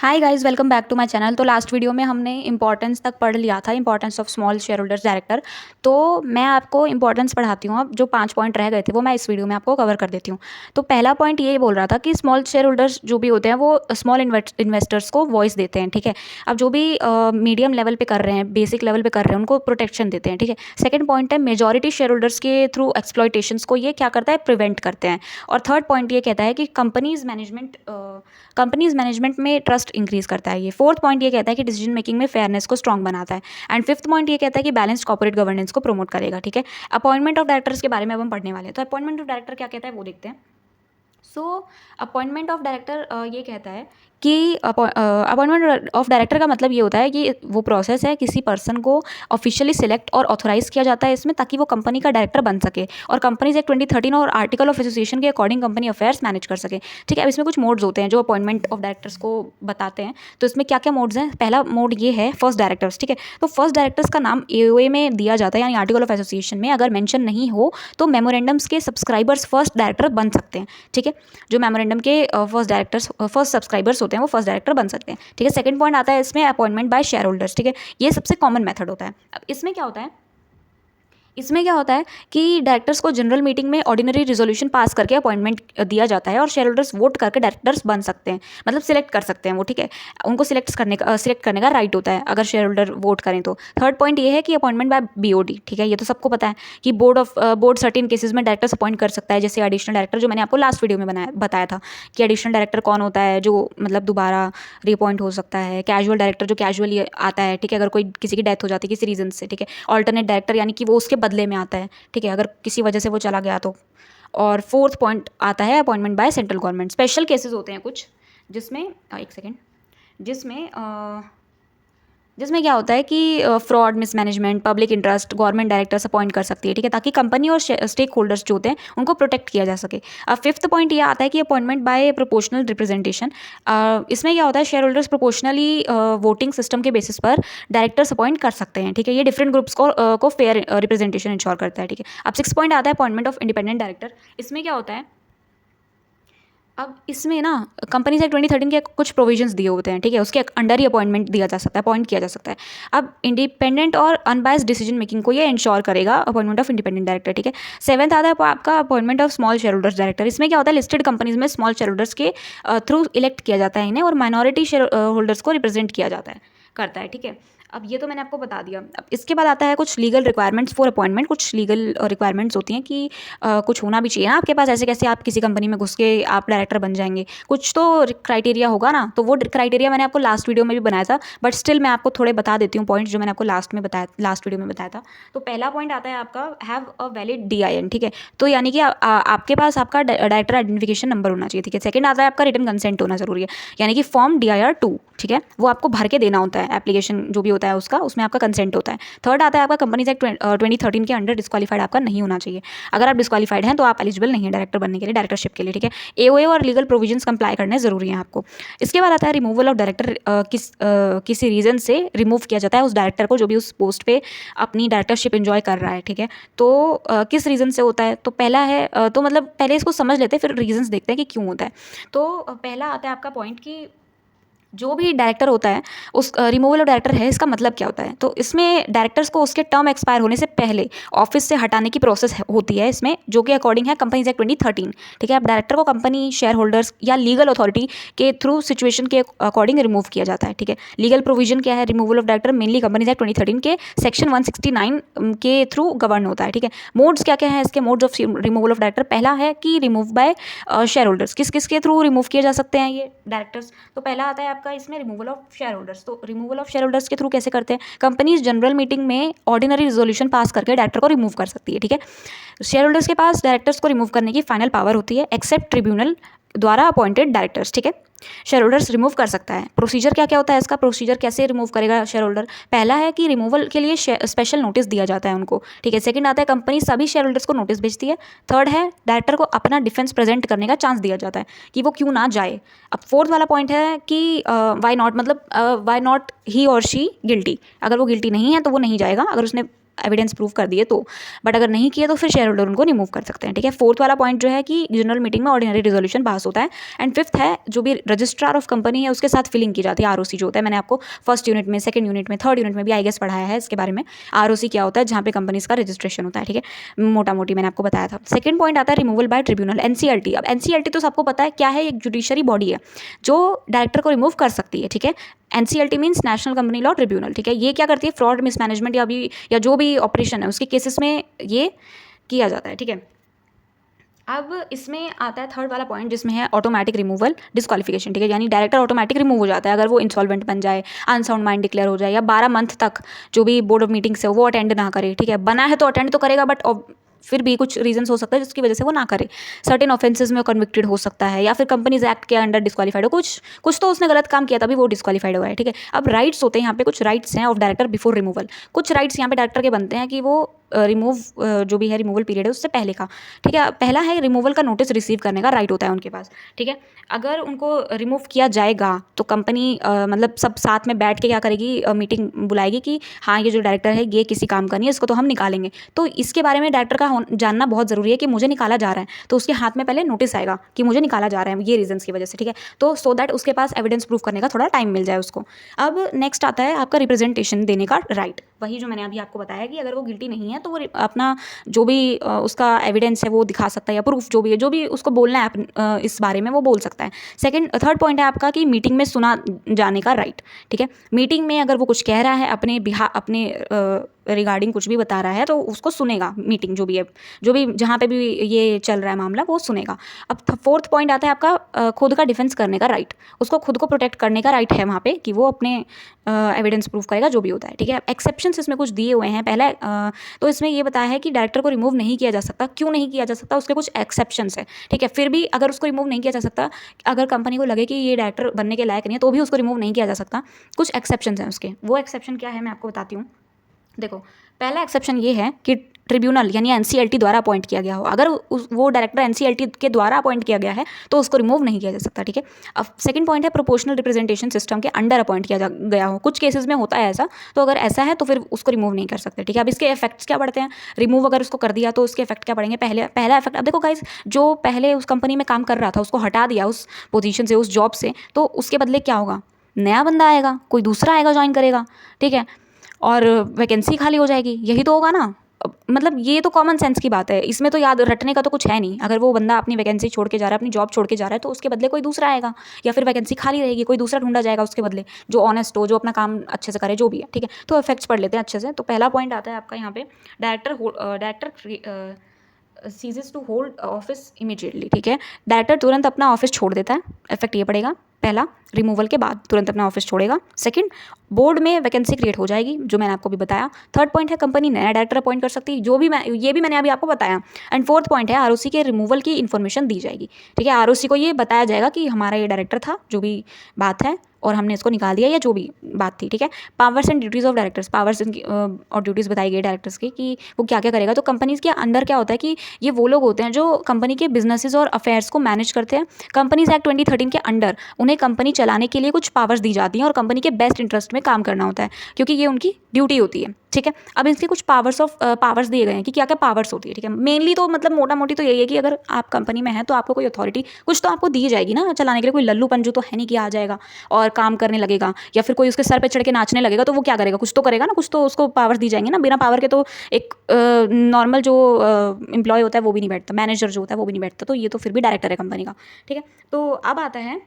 Hi guys, welcome back to my channel. तो last video में हमने इंपॉर्टेंस तक पढ़ लिया था, importance of small shareholders director. तो मैं आपको इंपॉर्टेंस पढ़ाती हूँ। अब जो 5 पॉइंट रह गए थे वो मैं इस वीडियो में आपको कवर कर देती हूँ। तो पहला पॉइंट ये बोल रहा था कि स्मॉल शेयर होल्डर्स जो भी होते हैं वो स्मॉल इन्वेस्टर्स को वॉइस देते हैं, ठीक है। अब जो भी मीडियम लेवल पे कर रहे हैं, बेसिक लेवल पे कर रहे हैं, उनको प्रोटेक्शन देते हैं, ठीक है। सेकंड पॉइंट है मेजॉरिटी शेयर होल्डर्स के थ्रू एक्सप्लॉयटेशंस को ये क्या करता है, प्रिवेंट करते हैं। और थर्ड पॉइंट ये कहता है कि कंपनीज मैनेजमेंट में ट्रस्ट इंक्रीज करता है। ये फोर्थ पॉइंट ये कहता है कि डिसीजन मेकिंग में फेयरनेस को स्ट्रॉन्ग बनाता है। एंड फिफ्थ पॉइंट ये कहता है कि बैलेंस्ड कॉर्पोरेट गवर्नेंस को प्रमोट करेगा, ठीक है। अपॉइंटमेंट ऑफ डायरेक्टर्स के बारे में अब हम पढ़ने वाले हैं। तो अपॉइंटमेंट ऑफ डायरेक्टर क्या कहता है वो देखते हैं। सो अपॉइंटमेंट ऑफ डायरेक्टर ये कहता है कि अपॉइंटमेंट ऑफ डायरेक्टर का मतलब ये होता है कि वो प्रोसेस है, किसी पर्सन को ऑफिशियली सिलेक्ट और ऑथोराइज किया जाता है इसमें, ताकि वो कंपनी का डायरेक्टर बन सके और कंपनीज एक्ट 2013 और आर्टिकल ऑफ एसोसिएशन के अकॉर्डिंग कंपनी अफेयर्स मैनेज कर सके, ठीक है। अब इसमें कुछ मोड्स होते हैं जो अपॉइंटमेंट ऑफ डायरेक्टर्स को बताते हैं। तो इसमें क्या क्या मोड्स हैं। पहला मोड ये है फर्स्ट डायरेक्टर्स, ठीक है। तो फर्स्ट डायरेक्टर्स का नाम एओए में दिया जाता है, यानी आर्टिकल ऑफ एसोसिएशन में अगर मेंशन नहीं हो तो मेमोरेंडम्स के सब्सक्राइबर्स फर्स्ट डायरेक्टर बन सकते हैं, ठीक है। जो मेमोरेंडम के फर्स्ट सब्सक्राइबर्स होते हैं वो फर्स्ट डायरेक्टर बन सकते हैं, ठीक है। सेकंड पॉइंट आता है इसमें अपॉइंटमेंट बाय शेयर होल्डर्स, ठीक है। ये सबसे कॉमन मेथड होता है। अब इसमें क्या होता है कि डायरेक्टर्स को जनरल मीटिंग में ऑर्डिनरी रिजोल्यूशन पास करके अपॉइंटमेंट दिया जाता है और शेयर होल्डर्स वोट करके डायरेक्टर्स बन सकते हैं, मतलब सिलेक्ट कर सकते हैं वो, ठीक है। उनको सिलेक्ट करने का राइट होता है अगर शेयर होल्डर वोट करें तो। थर्ड पॉइंट ये है कि अपॉइंटमेंट बाय बीओडी, ठीक है। ये तो सबको पता है कि बोर्ड सर्टेन केसेस में डायरेक्टर्स अपॉइंट कर सकता है, जैसे एडिशनल डायरेक्टर, जो मैंने आपको लास्ट वीडियो में बताया था कि एडिशनल डायरेक्टर कौन होता है, जो मतलब दोबारा रिअपॉइंट हो सकता है। कैजुअल डायरेक्टर जो कैजुअली आता है, ठीक है, अगर कोई किसी की डेथ हो जाती है किसी रीजन से, ठीक है। ऑल्टरनेट डायरेक्टर यानी कि वो उसके बदले में आता है, ठीक है, अगर किसी वजह से वो चला गया तो। और फोर्थ पॉइंट आता है appointment by central government. Special cases होते हैं कुछ जिसमें एक सेकेंड जिसमें क्या होता है कि fraud, mismanagement, public interest government directors appoint कर सकती है, ठीक है, ताकि कंपनी और स्टेक होल्डर्स जो होते हैं उनको प्रोटेक्ट किया जा सके। अब फिफ्थ पॉइंट ये आता है कि अपॉइंटमेंट बाय प्रोपोर्शनल रिप्रेजेंटेशन। इसमें क्या होता है, share holders proportionally voting system के बेसिस पर डायरेक्टर्स अपॉइंट कर सकते हैं, ठीक है। ये डिफरेंट ग्रुप्स को फेयर रिप्रेजेंटेशन इंश्योर करता है, ठीक है। अब सिक्स पॉइंट आता है अपॉइंटमेंट ऑफ इंडिपेंडेंट डायरेक्टर। इसमें क्या होता है, अब इसमें ना कंपनीज एक्ट 2013 के कुछ प्रोविजंस दिए होते हैं, ठीक है, उसके अंडर ही अपॉइंटमेंट दिया जा सकता है, अपॉइंट किया जा सकता है। अब इंडिपेंडेंट और अनबायस्ड डिसीजन मेकिंग को ये इंश्योर करेगा अपॉइंटमेंट ऑफ इंडिपेंडेंट डायरेक्टर, ठीक है। सेवंथ आता है आपका appointment of small shareholders director. इसमें क्या होता है, लिस्टेड कंपनीज में स्मॉल शेयर होल्डर्स के थ्रू इलेक्ट किया जाता है इन्हें, और माइनॉरिटी शेयर होल्डर्स को रिप्रेजेंट किया जाता है, करता है, ठीक है। अब ये तो मैंने आपको बता दिया। अब इसके बाद आता है कुछ लीगल रिक्वायरमेंट्स फॉर अपॉइंटमेंट। कुछ लीगल रिक्वायरमेंट्स होती हैं कि कुछ होना भी चाहिए ना आपके पास, ऐसे कैसे आप किसी कंपनी में घुस के आप डायरेक्टर बन जाएंगे, कुछ तो क्राइटेरिया होगा ना। तो वो क्राइटेरिया मैंने आपको लास्ट वीडियो में भी बनाया था, बट स्टिल मैं आपको थोड़े बता देती हूँ पॉइंट्स जो मैंने आपको लास्ट वीडियो में बताया था। तो पहला पॉइंट आता है आपका हैव अ वैलिड DIN, ठीक है। तो यानी कि आपके पास आपका डायरेक्टर आइडेंटिफिकेशन नंबर होना चाहिए, ठीक है। सेकंड आता है आपका रिटन कंसेंट होना जरूरी है, यानी कि फॉर्म DIR-2, ठीक है, वो आपको भर के देना होता है। एप्लीकेशन जो भी होता है उसका, उसमें आपका कंसेंट होता है। थर्ड आता है आपका कंपनीज एक्ट 2013 के अंडर डिस्क्वालीफाइड आपका नहीं होना चाहिए। अगर आप डिस्क्वालीफाइड हैं तो आप एलिजिबल नहीं है डायरेक्टर बनने के लिए, डायरेक्टरशिप के लिए, ठीक है। AOA और लीगल प्रोविजंस कंप्लाई करने जरूरी हैं आपको। इसके बाद आता है रिमूवल ऑफ डायरेक्टर। किसी रीजन से रिमूव किया जाता है उस डायरेक्टर को जो भी उस पोस्ट पे अपनी डायरेक्टरशिप एंजॉय कर रहा है, ठीक है। तो किस रीजन से होता है, तो पहला है तो मतलब पहले इसको समझ लेते हैं, फिर रीजंस देखते हैं कि क्यों होता है। तो पहला आता है आपका पॉइंट कि जो भी डायरेक्टर होता है, उस रिमूवल ऑफ डायरेक्टर है, इसका मतलब क्या होता है। तो इसमें डायरेक्टर्स को उसके टर्म एक्सपायर होने से पहले ऑफिस से हटाने की प्रोसेस होती है इसमें, जो कि अकॉर्डिंग है कंपनीज एक्ट 2013, ठीक है। अब डायरेक्टर को कंपनी, शेयर होल्डर्स या लीगल अथॉरिटी के थ्रू सिचुएशन के अकॉर्डिंग रिमूव किया जाता है, ठीक है। लीगल प्रोविजन क्या है removal of director, mainly companies act 2013 के सेक्शन 169 के थ्रू गवर्न होता है, ठीक है। मोड्स क्या क्या है इसके, modes of removal of director. पहला है कि रिमूव बाय शेयर होल्डर्स। किस किस के थ्रू रिमूव किए जा सकते हैं ये डायरेक्टर्स। तो पहला आता है आपका इसमें रिमूवल ऑफ शेयर होल्डर्स। तो रिमूवल ऑफ शेयर होल्डर्स के थ्रू कैसे करते हैं, कंपनीज जनरल मीटिंग में ऑर्डिनरी रिजोल्यूशन पास करके डायरेक्टर को रिमूव कर सकती है, ठीक है। शेयर होल्डर्स के पास डायरेक्टर्स को रिमूव करने की फाइनल पावर होती है, एक्सेप्ट ट्रिब्यूनल द्वारा अपॉइंटेड डायरेक्टर्स, ठीक है। शेयर होल्डर्स रिमूव कर सकता है। प्रोसीजर क्या क्या होता है इसका, प्रोसीजर कैसे रिमूव करेगा शेयर होल्डर। पहला है कि रिमूवल के लिए स्पेशल नोटिस दिया जाता है उनको, ठीक है। सेकंड आता है कंपनी सभी शेयर होल्डर्स को नोटिस भेजती है। थर्ड है डायरेक्टर को अपना डिफेंस प्रेजेंट करने का चांस दिया जाता है कि वो क्यों ना जाए। अब फोर्थ वाला पॉइंट है कि वाई नॉट, मतलब वाई नॉट ही और शी गिल्टी। अगर वो गिल्टी नहीं है तो वो नहीं जाएगा, अगर उसने एविडेंस प्रूव कर दिए तो, बट अगर नहीं किए तो फिर शेयर होल्डर उनको रिमूव कर सकते हैं, ठीक है। फोर्थ वाला पॉइंट जो है कि जनरल मीटिंग में ऑर्डिनरी रेजोल्यूशन पास होता है। एंड फिफ्थ है जो भी रजिस्ट्रार ऑफ कंपनी है उसके साथ फिलिंग की जाती है, आरओसी जो होता है। मैंने आपको फर्स्ट यूनिट में, सेकंड यूनिट में, थर्ड यूनिट में भी आई गेस पढ़ाया है इसके बारे में, आरओसी क्या होता है, जहाँ पे कंपनीज का रजिस्ट्रेशन होता है, ठीक है। मोटा मोटी मैंने आपको बताया था। सेकंड पॉइंट आता है रिमूवल बाय ट्रिब्यूनल, एनसीएलटी। अब एनसीएलटी तो सबको पता है क्या है, एक जुडिशरी बॉडी है जो डायरेक्टर को रिमूव कर सकती है, ठीक है। NCLT means national company law tribunal, ठीक है। ये क्या करती है, फ्रॉड, मिसमैनेजमेंट या जो भी ऑपरेशन है उसके केसेस में ये किया जाता है, ठीक है। अब इसमें आता है थर्ड वाला पॉइंट जिसमें है ऑटोमेटिक रिमूवल डिस्क्वालिफिकेशन, ठीक है। यानी डायरेक्टर ऑटोमेटिक रिमूव हो जाता है अगर वो इंसॉल्वेंट बन जाए, अनसाउंड माइंड डिक्लेयर हो जाए, या 12 मंथ तक जो भी बोर्ड ऑफ मीटिंग्स है वो अटेंड ना करे, ठीक है। बना है तो अटेंड तो करेगा, बट फिर भी कुछ रीजंस हो सकता है जिसकी वजह से वो ना करे। सर्टेन ऑफेंसेस में कन्विक्टेड हो सकता है, या फिर कंपनीज एक्ट के अंडर डिस्क्वालीफाइड हो, कुछ तो उसने गलत काम किया तभी वो डिस्क्वालीफाइड हुआ है, ठीक है। अब राइट्स होते हैं यहाँ पे, कुछ राइट्स हैं ऑफ डायरेक्टर बिफोर रिमूवल। कुछ राइट्स यहाँ पे डायरेक्टर के बनते हैं कि वो रिमूव जो भी है रिमूवल पीरियड है उससे पहले का, ठीक है। पहला है रिमूवल का नोटिस रिसीव करने का राइट होता है उनके पास, ठीक है। अगर उनको रिमूव किया जाएगा तो कंपनी मतलब सब साथ में बैठ के क्या करेगी, मीटिंग बुलाएगी कि हाँ ये जो डायरेक्टर है ये किसी काम का नहीं है, इसको तो हम निकालेंगे। तो इसके बारे में डायरेक्टर का जानना बहुत ज़रूरी है कि मुझे निकाला जा रहा है, तो उसके हाथ में पहले नोटिस आएगा कि मुझे निकाला जा रहा है ये रीजंस की वजह से, ठीक है। तो सो दैट उसके पास एविडेंस प्रूफ करने का थोड़ा टाइम मिल जाए उसको। अब नेक्स्ट आता है आपका रिप्रेजेंटेशन देने का राइट। वही जो मैंने अभी आपको बताया कि अगर वो गिल्टी नहीं है तो वो अपना जो भी उसका एविडेंस है वो दिखा सकता है, या प्रूफ जो भी है, जो भी उसको बोलना है इस बारे में वो बोल सकता है। थर्ड पॉइंट है आपका कि मीटिंग में सुना जाने का राइट, ठीक है। मीटिंग में अगर वो कुछ कह रहा है अपने रिगार्डिंग कुछ भी बता रहा है तो उसको सुनेगा मीटिंग, जो भी है, जो भी जहाँ पे भी ये चल रहा है मामला वो सुनेगा। अब फोर्थ पॉइंट आता है आपका खुद का डिफेंस करने का राइट। उसको खुद को प्रोटेक्ट करने का राइट है वहाँ पे कि वो अपने एविडेंस प्रूफ करेगा जो भी होता है, ठीक है। एक्सेप्शंस इसमें कुछ दिए हुए हैं। पहला तो इसमें ये बताया है कि डायरेक्टर को रिमूव नहीं किया जा सकता। क्यों नहीं किया जा सकता, उसके कुछ एक्सेप्शंस है, ठीक है। फिर भी अगर उसको रिमूव नहीं किया जा सकता, अगर कंपनी को लगे कि ये डायरेक्टर बनने के लायक नहीं है तो भी उसको रिमूव नहीं किया जा सकता। कुछ एक्सेप्शंस हैं उसके। वो एक्सेप्शन क्या है मैं आपको बताती हूँ। देखो, पहला एक्सेप्शन ये है कि ट्रिब्यूनल यानी एनसीएलटी द्वारा अपॉइंट किया गया हो। अगर वो डायरेक्टर एनसीएलटी के द्वारा अपॉइंट किया गया है तो उसको रिमूव नहीं किया जा सकता, ठीक है। अब सेकंड पॉइंट है प्रोपोर्शनल रिप्रेजेंटेशन सिस्टम के अंडर अपॉइंट किया गया हो। कुछ केसेस में होता है ऐसा, तो अगर ऐसा है तो फिर उसको रिमूव नहीं कर सकते, ठीक है। अब इसके इफेक्ट्स क्या पड़ते हैं, रिमूव अगर उसको कर दिया तो उसके इफेक्ट क्या पड़ेंगे। पहला इफेक्ट, अब देखो गाइस, जो पहले उस कंपनी में काम कर रहा था उसको हटा दिया उस पोजीशन से, उस जॉब से, तो उसके बदले क्या होगा, नया बंदा आएगा, कोई दूसरा आएगा, ज्वाइन करेगा, ठीक है, और वैकेंसी खाली हो जाएगी। यही तो होगा ना। मतलब ये तो कॉमन सेंस की बात है, इसमें तो याद रटने का तो कुछ है नहीं। अगर वो बंदा अपनी वैकेंसी छोड़ के जा रहा है, अपनी जॉब छोड़ के जा रहा है, तो उसके बदले कोई दूसरा आएगा, या फिर वैकेंसी खाली रहेगी, कोई दूसरा ढूंढा जाएगा उसके बदले जो ऑनेस्ट हो, जो अपना काम अच्छे से करे, जो भी है, ठीक है। तो इफेक्ट्स पढ़ लेते हैं अच्छे से। तो पहला पॉइंट आता है आपका यहाँ पे, director ceases to hold office immediately, ठीक है। डायरेक्टर तुरंत अपना ऑफिस छोड़ देता है। इफेक्ट ये पड़ेगा, पहला, रिमूवल के बाद तुरंत अपना ऑफिस छोड़ेगा। सेकंड, बोर्ड में वैकेंसी क्रिएट हो जाएगी, जो मैंने आपको भी बताया। थर्ड पॉइंट है कंपनी नया डायरेक्टर अपॉइंट कर सकती है, ये भी मैंने अभी आपको बताया। एंड फोर्थ पॉइंट है आरओसी के रिमूवल की इन्फॉर्मेशन दी जाएगी, ठीक है। आरओसी को ये बताया जाएगा कि हमारा ये डायरेक्टर था, जो भी बात है, और हमने इसको निकाल दिया, या जो भी बात थी, ठीक है। Powers and duties of directors, powers और ड्यूटीज़ बताई गई डायरेक्टर्स की कि वो क्या क्या करेगा। तो कंपनीज के अंदर क्या होता है कि ये वो लोग होते हैं जो कंपनी के बिजनेसेस और अफेयर्स को मैनेज करते हैं। कंपनीज एक्ट 2013 के अंडर उन्हें कंपनी चलाने के लिए कुछ पावर्स दी जाती हैं और कंपनी के बेस्ट इंटरेस्ट में काम करना होता है, क्योंकि ये उनकी ड्यूटी होती है, ठीक है। अब इसके कुछ पावर्स दिए गए हैं कि क्या क्या पावर्स होती है, ठीक है। मेनली तो मतलब मोटा मोटी तो यही है कि अगर आप कंपनी में हैं तो आपको कोई अथॉरिटी कुछ तो आपको दी जाएगी ना चलाने के लिए। कोई लल्लू पंजू तो है नहीं कि आ जाएगा और काम करने लगेगा, या फिर कोई उसके सर पे चढ़ के नाचने लगेगा, तो वो क्या करेगा, कुछ तो करेगा ना, कुछ तो उसको पावर्स दी जाएंगी ना। बिना पावर के तो एक नॉर्मल जो एम्प्लॉय होता है वो भी नहीं बैठता, मैनेजर जो होता है वो भी नहीं बैठता। तो ये तो फिर भी डायरेक्टर है कंपनी का, ठीक है। तो अब आता है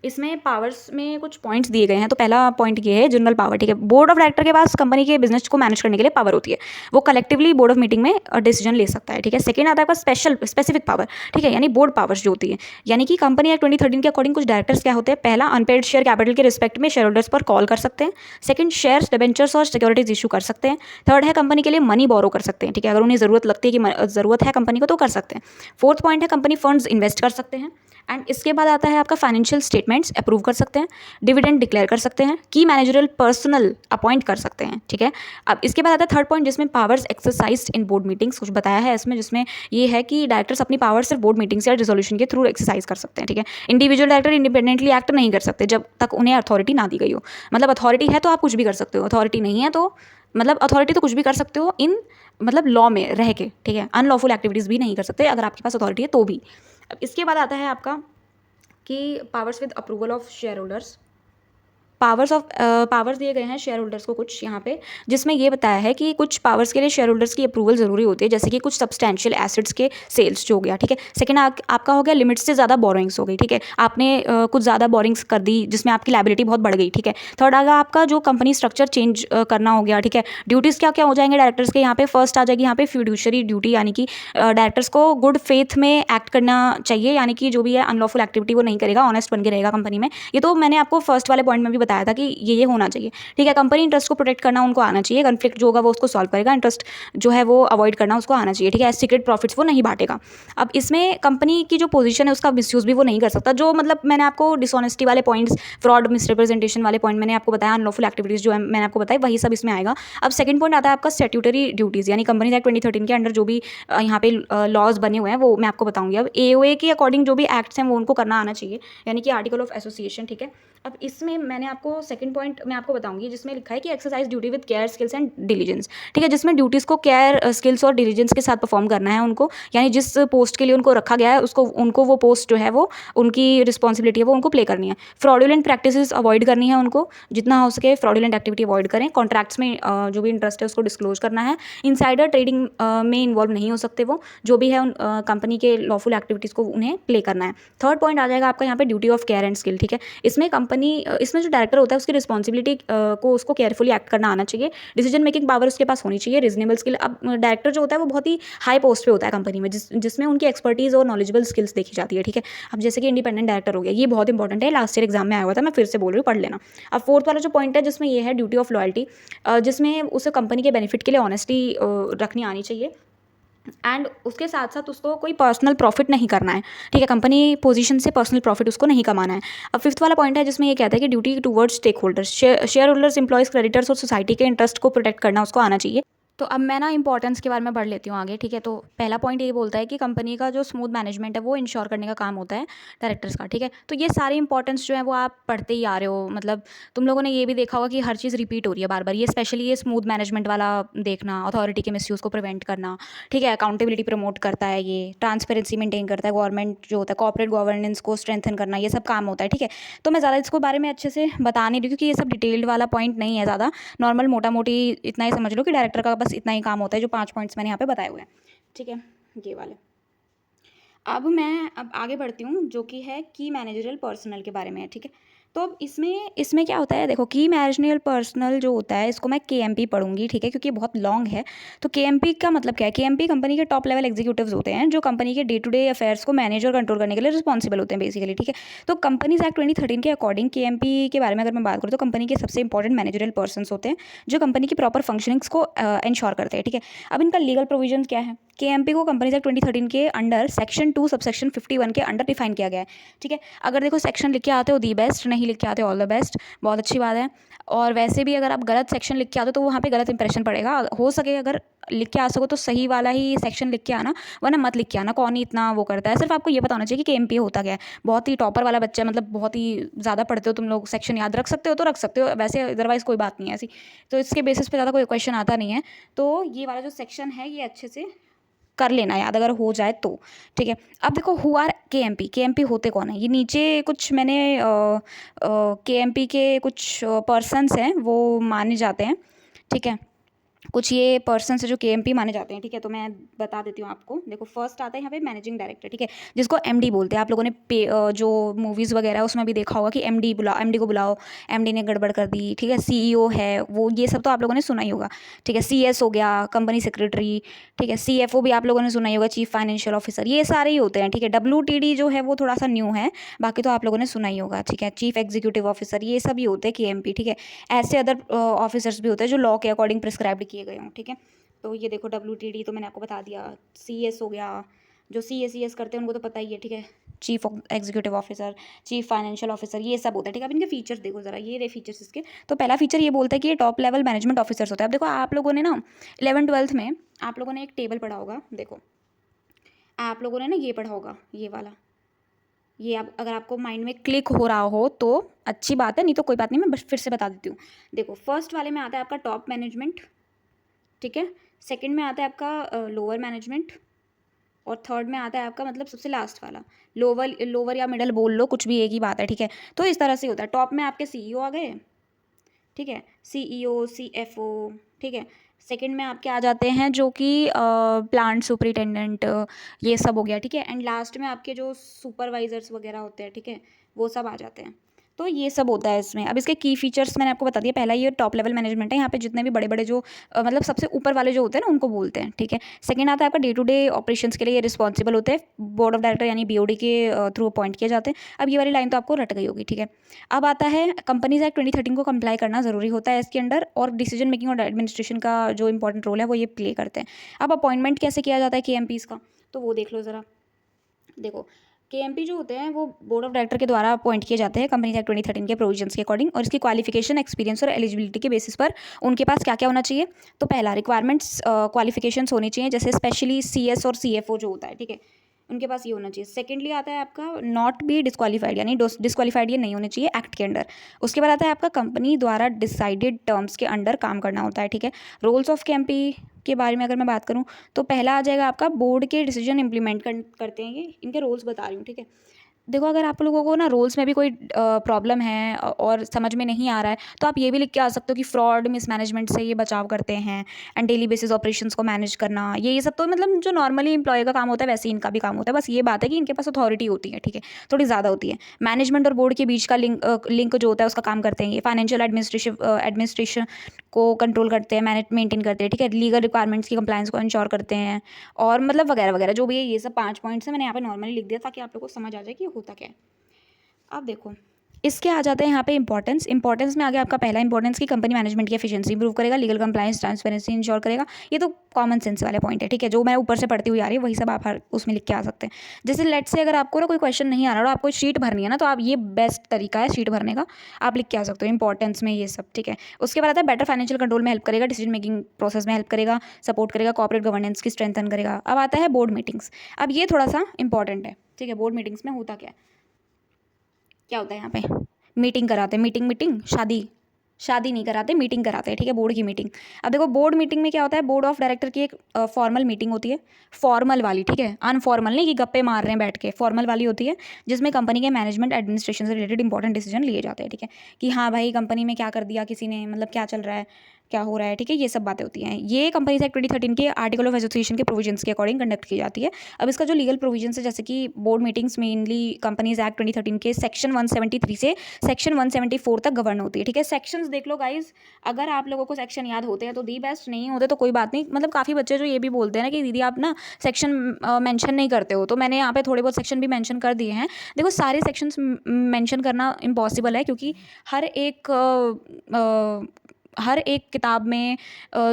इसमें पावर्स में कुछ पॉइंट्स दिए गए हैं। तो पहला पॉइंट ये है जनरल पावर, ठीक है। बोर्ड ऑफ डायरेक्टर के पास कंपनी के बिजनेस को मैनेज करने के लिए पावर होती है, वो कलेक्टिवली बोर्ड ऑफ मीटिंग में डिसीजन ले सकता है, ठीक है। सेकंड आता है आपका स्पेसिफिक पावर, ठीक है, यानी बोर्ड पावर्स जो होती है, यानी कि कंपनी एक्ट 2013 के अकॉर्डिंग कुछ डायरेक्टर्स क्या होते हैं। पहला, अनपेड शेयर कैपिटल के रिस्पेक्ट में शेयर होल्डर्स पर कॉल कर सकते हैं। सेकंड, शेयर्स, डिबेंचर्स और सिक्योरिटीज इशू कर सकते हैं। थर्ड है कंपनी के लिए मनी बोरो कर सकते हैं, ठीक है, अगर उन्हें ज़रूरत लगती है कि ज़रूरत है कंपनी को तो कर सकते हैं। फोर्थ पॉइंट है कंपनी फंड्स इन्वेस्ट कर सकते हैं। एंड इसके बाद आता है आपका फाइनेंशियल स्टेटमेंट्स अप्रूव कर सकते हैं, डिविडेंड डिक्लेयर कर सकते हैं, की मैनेजरियल पर्सनल अपॉइंट कर सकते हैं, ठीक है। अब इसके बाद आता है थर्ड पॉइंट जिसमें पावर्स एक्सरसाइज्ड इन बोर्ड मीटिंग्स, कुछ बताया है इसमें, जिसमें ये है कि डायरेक्टर्स अपनी पावर सिर्फ बोर्ड मीटिंग्स या रिजोल्यूशन के थ्रू एक्सरसाइज कर सकते हैं, ठीक है। इंडिविजुअल डायरेक्टर इंडिपेंडेंटली एक्ट नहीं कर सकते जब तक उन्हें अथॉरिटी ना दी गई हो। मतलब अथॉरिटी है तो आप कुछ भी कर सकते हो, अथॉरिटी नहीं है तो मतलब अथॉरिटी तो कुछ भी कर सकते हो इन मतलब लॉ में रह के, ठीक है, अनलॉफुल एक्टिविटीज़ भी नहीं कर सकते अगर आपके पास अथॉरिटी है तो भी। अब इसके बाद आता है आपका कि powers with approval of share holders. Powers दिए गए हैं शेयर होल्डर्स को कुछ यहाँ पे, जिसमें ये बताया है कि कुछ पावर्स के लिए शेयर होल्डर्स की अप्रूवल ज़रूरी होती है, जैसे कि कुछ सब्सटैंशियल एसेट्स के सेल्स जो हो गया, ठीक है। सेकंड आपका हो गया लिमिट से ज़्यादा बोरोइंग्स हो गई, ठीक है, आपने कुछ ज़्यादा बोरिंग्स कर दी जिसमें आपकी लाइबिलिटी बहुत बढ़ गई, ठीक है। थर्ड आ गया आपका जो कंपनी स्ट्रक्चर चेंज करना हो गया, ठीक है। ड्यूटीज़ क्या क्या हो जाएंगे डायरेक्टर्स के, यहाँ पे फर्स्ट आ जाएगी यहाँ पे फ्यूड्यूशरी ड्यूटी, यानी कि डायरेक्टर्स को गुड फेथ में एक्ट करना चाहिए, यानी कि जो भी है अनलॉफुल एक्टिविटी वो नहीं करेगा, ऑनेस्ट बन के रहेगा कंपनी में। ये तो मैंने आपको फर्स्ट वाले पॉइंट में भी बताया था कि ये होना चाहिए, ठीक है। कंपनी इंटरेस्ट को प्रोटेक्ट करना उनको आना चाहिए, कन्फ्लिक्ट जो होगा वो उसको सॉल्व करेगा, इंटरेस्ट जो है वो अवॉइड करना उसको आना चाहिए, ठीक है। सीक्रेट प्रॉफिट्स वो नहीं बांटेगा। अब इसमें कंपनी की जो पोजीशन है उसका मिसयूज़ भी वो नहीं कर सकता, जो मतलब मैंने आपको डिसऑनेस्टी वाले पॉइंट्स, फ्रॉड, मिसरिप्रेजेंटेशन वाले पॉइंट मैंने आपको बताया, अनलॉफुल एक्टिविटीज़ जो है मैंने आपको बताई, वही सब इसमें आएगा। अब सेकंड पॉइंट आता है आपका स्टैट्यूटरी ड्यूटीज़, यानी कंपनीज एक्ट 2013 के अंडर जो भी यहाँ पे लॉज बने हुए हैं वो मैं आपको बताऊंगी। अब एओए के अकॉर्डिंग जो भी एक्ट्स हैं वो उनको करना आना चाहिए, यानी कि आर्टिकल ऑफ एसोसिएशन, ठीक है। अब इसमें मैंने आपको सेकंड पॉइंट मैं आपको बताऊंगी जिसमें लिखा है कि exercise duty with care, skills and diligence, ठीक है, जिसमें ड्यूटीज़ को केयर, स्किल्स और डिलीजेंस के साथ परफॉर्म करना है उनको, यानी जिस पोस्ट के लिए उनको रखा गया है उसको उनको वो पोस्ट जो है वो उनकी रिस्पॉन्सिबिलिटी है वो उनको प्ले करनी है। फ्रॉडुलेंट प्रैक्टिसेस अवॉइड करनी है उनको, जितना हो सके फ्रॉडुलेंट एक्टिविटी अवॉइड करें। कॉन्ट्रैक्ट्स में जो भी इंटरेस्ट है उसको डिस्क्लोज करना है। इनसाइडर ट्रेडिंग में इन्वॉल्व नहीं हो सकते वो, जो भी है उन कंपनी के लॉफुल एक्टिविटीज़ को उन्हें प्ले करना है। थर्ड पॉइंट आ जाएगा आपका यहाँ पे duty of care and skill, ठीक है। इसमें कंपनी इसमें जो डायरेक्टर होता है उसकी रिस्पॉन्सिबिलिटी को उसको केयरफुली एक्ट करना आना चाहिए, डिसीजन मेकिंग पावर उसके पास होनी चाहिए, रीजनेबल स्किल। अब डायरेक्टर जो होता है वो बहुत ही हाई पोस्ट पे होता है कंपनी में, जिसमें उनकी एक्सपर्टीज़ और नॉलेजेबल स्किल्स देखी जाती है, ठीक है। अब जैसे कि इंडिपेंडेंट डायरेक्टर हो गया, ये बहुत इंपॉर्टेंट है, लास्ट ईयर एग्जाम में आया हुआ था, मैं फिर से बोल रही हूँ, पढ़ लेना। अब फोर्थ वाला जो पॉइंट है जिसमें ये है ड्यूटी ऑफ लॉयल्टी, जिसमें उसे कंपनी के बेनिफिट के लिए ऑनेस्टी रखनी आनी चाहिए, एंड उसके साथ साथ उसको कोई पर्सनल प्रॉफिट नहीं करना है, ठीक है। कंपनी पोजीशन से पर्सनल प्रॉफिट उसको नहीं कमाना है। अब फिफ्थ वाला पॉइंट है जिसमें ये कहता है कि duty towards stakeholders, shareholders, employees, creditors और सोसाइटी के इंटरेस्ट को प्रोटेक्ट करना उसको आना चाहिए। तो अब मैं ना इंपॉर्टेंस के बारे में पढ़ लेती हूँ आगे, ठीक है। तो पहला पॉइंट ये बोलता है कि कंपनी का जो स्मूथ मैनेजमेंट है वो इंश्योर करने का काम होता है डायरेक्टर्स का, ठीक है। तो ये सारे इंपॉर्टेंस जो है वो आप पढ़ते ही आ रहे हो, मतलब तुम लोगों ने ये भी देखा होगा कि हर चीज़ रिपीट हो रही है बार बार, ये स्पेशली ये स्मूथ मैनेजमेंट वाला देखना, अथॉरिटी के मिसयूज़ को प्रिवेंट करना, ठीक है, अकाउंटेबिलिटी प्रमोट करता है, ये ट्रांसपेरेंसी मेंटेन करता है, गवर्नमेंट जो होता है कॉर्पोरेट गवर्नेंस को स्ट्रेंथन करना, ये सब काम होता है, ठीक है। तो मैं ज़्यादा इसको बारे में अच्छे से बता नहीं रही क्योंकि ये सब डिटेल्ड वाला पॉइंट नहीं है ज़्यादा, नॉर्मल मोटा मोटी इतना ही समझ लो कि डायरेक्टर का बस इतना ही काम होता है, जो 5 पॉइंट्स मैंने यहाँ पे बताए हुए हैं, ठीक है, ये वाले। अब आगे बढ़ती हूँ जो कि है की मैनेजरियल पर्सनल के बारे में है, ठीक है। तो अब इसमें क्या होता है, देखो की मैनेजरियल पर्सनल जो होता है इसको मैं केएमपी पढ़ूंगी, ठीक है, क्योंकि ये बहुत लॉन्ग है। तो केएमपी का मतलब क्या है, केएमपी कंपनी के टॉप लेवल एग्जीक्यूटिव्स होते हैं जो कंपनी के डे टू डे अफेयर्स को मैनेज और कंट्रोल करने के लिए रिस्पॉन्सिबल होते हैं बेसिकली, ठीक है। तो कंपनीज एक्ट 2013 के अकॉर्डिंग केएमपी के बारे में अगर मैं बात करूँ तो कंपनी के सबसे इंपॉर्टेंट मैनेजरियल पर्सन होते हैं जो कंपनी की प्रॉपर फंक्शनिंग्स को इंश्योर करते हैं, ठीक है। अब इनका लीगल प्रोविजन क्या है, केएमपी को कंपनीज एक्ट 2013 के अंडर सेक्शन 2 सबसेक्शन 51 के अंडर डिफाइन किया गया है, ठीक है। अगर देखो सेक्शन लिख के आते हो दी बेस्ट, नहीं लिख के आते हो ऑल द बेस्ट, बहुत अच्छी बात है। और वैसे भी अगर आप गलत सेक्शन लिख के आते हो तो वहाँ पे गलत इंप्रेशन पड़ेगा, हो सके अगर लिख के आ सको तो सही वाला ही सेक्शन लिख के आना, वरना मत लिख के आना, कौन ही इतना वो करता है। सिर्फ आपको ये पता होना चाहिए कि केएमपी होता क्या है। बहुत ही टॉपर वाला बच्चा है, मतलब बहुत ही ज़्यादा पढ़ते हो तुम लोग, सेक्शन याद रख सकते हो तो रख सकते हो, वैसे अदरवाइज़ कोई बात नहीं है ऐसी। तो इसके बेसिस पे ज़्यादा कोई क्वेश्चन आता नहीं है। तो ये वाला जो सेक्शन है ये अच्छे से कर लेना याद अगर हो जाए तो, ठीक है। अब देखो हु आर केएमपी, केएमपी होते कौन है, ये नीचे कुछ मैंने केएमपी के कुछ पर्सन्स हैं वो माने जाते हैं, ठीक है। कुछ ये पर्सन है जो केएमपी माने जाते हैं, ठीक है। तो मैं बता देती हूँ आपको, देखो फर्स्ट आता है यहाँ पे मैनेजिंग डायरेक्टर, ठीक है, जिसको एमडी बोलते हैं। आप लोगों ने जो मूवीज़ वगैरह है उसमें भी देखा होगा कि एमडी को बुलाओ, एमडी ने गड़बड़ कर दी, ठीक है। सीईओ है वो, ये सब तो आप लोगों ने सुना ही होगा, ठीक है। सीएस हो गया कंपनी सेक्रेटरी, ठीक है। सीएफओ भी आप लोगों ने सुना ही होगा, चीफ फाइनेंशियल ऑफिसर, ये सारे ही होते हैं, ठीक है। डब्ल्यूटीडी जो है वो थोड़ा सा न्यू है, बाकी तो आप लोगों ने सुना ही होगा, ठीक है। चीफ एग्जीक्यूटिव ऑफिसर, ये सब ही होते हैं केएमपी, ठीक है। ऐसे अदर ऑफिसर्स भी होते हैं जो लॉ के अकॉर्डिंग प्रिस्क्राइब्ड किए गए हों, ठीक है। तो ये देखो डब्ल्यूटीडी तो मैंने आपको बता दिया, सीएस हो गया, जो सीएस करते हैं उनको तो पता ही है, ठीक है। Chief executive officer, chief financial officer, ये सब होता है, ठीक है। अब इनके फीचर्स देखो जरा, ये रहे फीचर्स इसके। तो पहला फीचर ये बोलता है कि ये टॉप लेवल मैनेजमेंट ऑफिसर्स होता है। अब देखो आप लोगों ने ना 11th-12th में आप लोगों ने एक टेबल पढ़ा होगा, देखो आप लोगों ने ना ये पढ़ा होगा, ये वाला, ये आप अगर आपको माइंड में क्लिक हो रहा हो तो अच्छी बात है, नहीं तो कोई बात नहीं, मैं बस फिर से बता देती हूँ। देखो फर्स्ट वाले में आता है आपका टॉप मैनेजमेंट, ठीक है। सेकंड में आता है आपका लोअर मैनेजमेंट, और थर्ड में आता है आपका मतलब सबसे लास्ट वाला लोअर, लोअर या मिडल बोल लो, कुछ भी एक ही बात है, ठीक है। तो इस तरह से होता है। टॉप में आपके सीईओ आ गए, ठीक है, सीईओ, सीएफओ, ठीक है। सेकंड में आपके आ जाते हैं जो कि प्लांट सुपरिटेंडेंट, ये सब हो गया, ठीक है। एंड लास्ट में आपके जो सुपरवाइजर्स वगैरह होते हैं, ठीक है, वो सब आ जाते हैं। तो ये सब होता है इसमें। अब इसके की फीचर्स मैंने आपको बता दिया। पहला ये टॉप लेवल मैनेजमेंट है, यहाँ पे जितने भी बड़े बड़े जो मतलब सबसे ऊपर वाले जो होते हैं ना उनको बोलते हैं, ठीक है। सेकंड आता है आपका डे टू डे ऑपरेशंस के लिए ये रिस्पॉन्सिबल होते हैं, बोर्ड ऑफ डायरेक्टर यानी बीओडी के थ्रू अपॉइंट किए जाते हैं। अब ये वाली लाइन तो आपको रट गई होगी, ठीक है। अब आता है कंपनीज एक्ट 2013 को कंप्लाई करना जरूरी होता है इसके अंडर, और डिसीजन मेकिंग और एडमिनिस्ट्रेशन का जो इंपॉर्टेंट रोल है वो ये प्ले करते हैं। अब अपॉइंटमेंट कैसे किया जाता है केएमपीज का, तो वो देख लो ज़रा। देखो, केएमपी जो होते हैं वो बोर्ड ऑफ डायरेक्टर के द्वारा अपॉइंट किए जाते हैं कंपनीज एक्ट 2013 के प्रोविजंस के अकॉर्डिंग, और इसकी क्वालिफिकेशन, एक्सपीरियंस और एलिजिबिलिटी के बेसिस पर उनके पास क्या क्या होना चाहिए। तो पहला रिक्वायरमेंट्स, क्वालिफिकेशंस होनी चाहिए, जैसे स्पेशली सीएस और सीएफओ जो होता है, ठीक है, उनके पास ये होना चाहिए। सेकेंडली आता है आपका नॉट बी डिस्क्वालीफाइड, यानी डिस्क्वालीफाइड ये नहीं होने चाहिए एक्ट के अंडर। उसके बाद आता है आपका कंपनी द्वारा डिसाइडेड टर्म्स के अंडर काम करना होता है, ठीक है। रोल्स ऑफ केएमपी के बारे में अगर मैं बात करूं तो पहला आ जाएगा आपका बोर्ड के डिसीजन इंप्लीमेंट करते हैं, ये इनके रोल्स बता रही हूँ, ठीक है। देखो, अगर आप लोगों को ना रोल्स में भी कोई प्रॉब्लम है और समझ में नहीं आ रहा है, तो आप ये भी लिख के आ सकते हो कि फ्रॉड मिसमैनेजमेंट से ये बचाव करते हैं, एंड डेली बेसिस ऑपरेशंस को मैनेज करना, ये सब तो मतलब जो नॉर्मली एम्प्लॉय का काम होता है वैसे ही इनका भी काम होता है। बस ये बात है कि इनके पास अथॉरिटी होती है, ठीक है, थोड़ी ज़्यादा होती है। मैनेजमेंट और बोर्ड के बीच का लिंक जो होता है उसका काम करते हैं ये। फाइनेंशियल एडमिनिस्ट्रेशन को कंट्रोल करते हैं, मैनेज मेंटेन करते हैं, ठीक है। लीगल रिक्वायरमेंट्स की कंप्लायंस को इंश्योर करते हैं, और मतलब वगैरह वगैरह जो भी है, ये सब 5 पॉइंट्स हैं, मैंने यहाँ पे नॉर्मली लिख दिया ताकि आप लोगों को समझ आ जाए कि ये होता क्या है। अब देखो, इसके आ जाते हैं यहाँ पे इंपॉर्टेंस में आ गया आपका पहला इंपॉर्टेंस की कंपनी मैनेजमेंट की एफिशिएंसी इंप्रूव करेगा, लीगल कंप्लायंस ट्रांसपेरेंसी इंश्योर करेगा। ये तो कॉमन सेंस वाले पॉइंट है, ठीक है, जो मैं ऊपर से पढ़ती हुई आ रही है वही सब आप हर उसमें लिख के आ सकते हैं। जैसे लेट से अगर आपको ना कोई क्वेश्चन नहीं आ रहा और आपको शीट भरनी है ना, तो आप ये बेस्ट तरीका है शीट भरने का, आप लिख के आ सकते हो इंपॉर्टेंस में ये सब, ठीक है। उसके बाद आता है बेटर फाइनेंशियल कंट्रोल में हेल्प करेगा, डिसीजन मेकिंग प्रोसेस में हेल्प करेगा, सपोर्ट करेगा, कॉर्पोरेट गवर्नेंस की स्ट्रेंथन करेगा। अब आता है बोर्ड मीटिंग्स। अब ये थोड़ा सा इंपॉर्टेंट है, ठीक है। बोर्ड मीटिंग्स में होता क्या है, क्या होता है यहाँ पे, मीटिंग कराते हैं, मीटिंग मीटिंग शादी, शादी नहीं कराते, मीटिंग कराते हैं, ठीक है, बोर्ड की मीटिंग। अब देखो, बोर्ड मीटिंग में क्या होता है, बोर्ड ऑफ डायरेक्टर की एक फॉर्मल मीटिंग होती है, फॉर्मल वाली, ठीक है, अनफॉर्मल नहीं कि गप्पे मार रहे हैं बैठ के, फॉर्मल वाली होती है, जिसमें कंपनी के मैनेजमेंट एडमिनिस्ट्रेशन से रिलेटेड इंपॉर्टेंट डिसीजन लिए जाते हैं, ठीक है, कि हाँ भाई कंपनी में क्या कर दिया किसी ने, मतलब क्या चल रहा है, क्या हो रहा है, ठीक है, ये सब बातें होती हैं। ये कंपनीज एक्ट 2013 के आर्टिकल ऑफ एसोसिएशन के प्रोविजंस के अकॉर्डिंग कंडक्ट की जाती है। अब इसका जो लीगल प्रोविजंस है, जैसे कि board meetings mainly companies act 2013 के सेक्शन 173 से सेक्शन 174 तक गवर्न होती है, ठीक है। सेक्शंस देख लो गाइज, अगर आप लोगों को सेक्शन याद होते हैं तो दी बेस्ट, नहीं होते तो कोई बात नहीं। मतलब काफ़ी बच्चे जो ये भी बोलते हैं ना कि दीदी आप ना सेक्शन मेंशन नहीं करते हो, तो मैंने यहाँ पे थोड़े बहुत सेक्शन भी मेंशन कर दिए हैं। देखो, सारे सेक्शंस मेंशन करना इम्पॉसिबल है, क्योंकि हर एक किताब में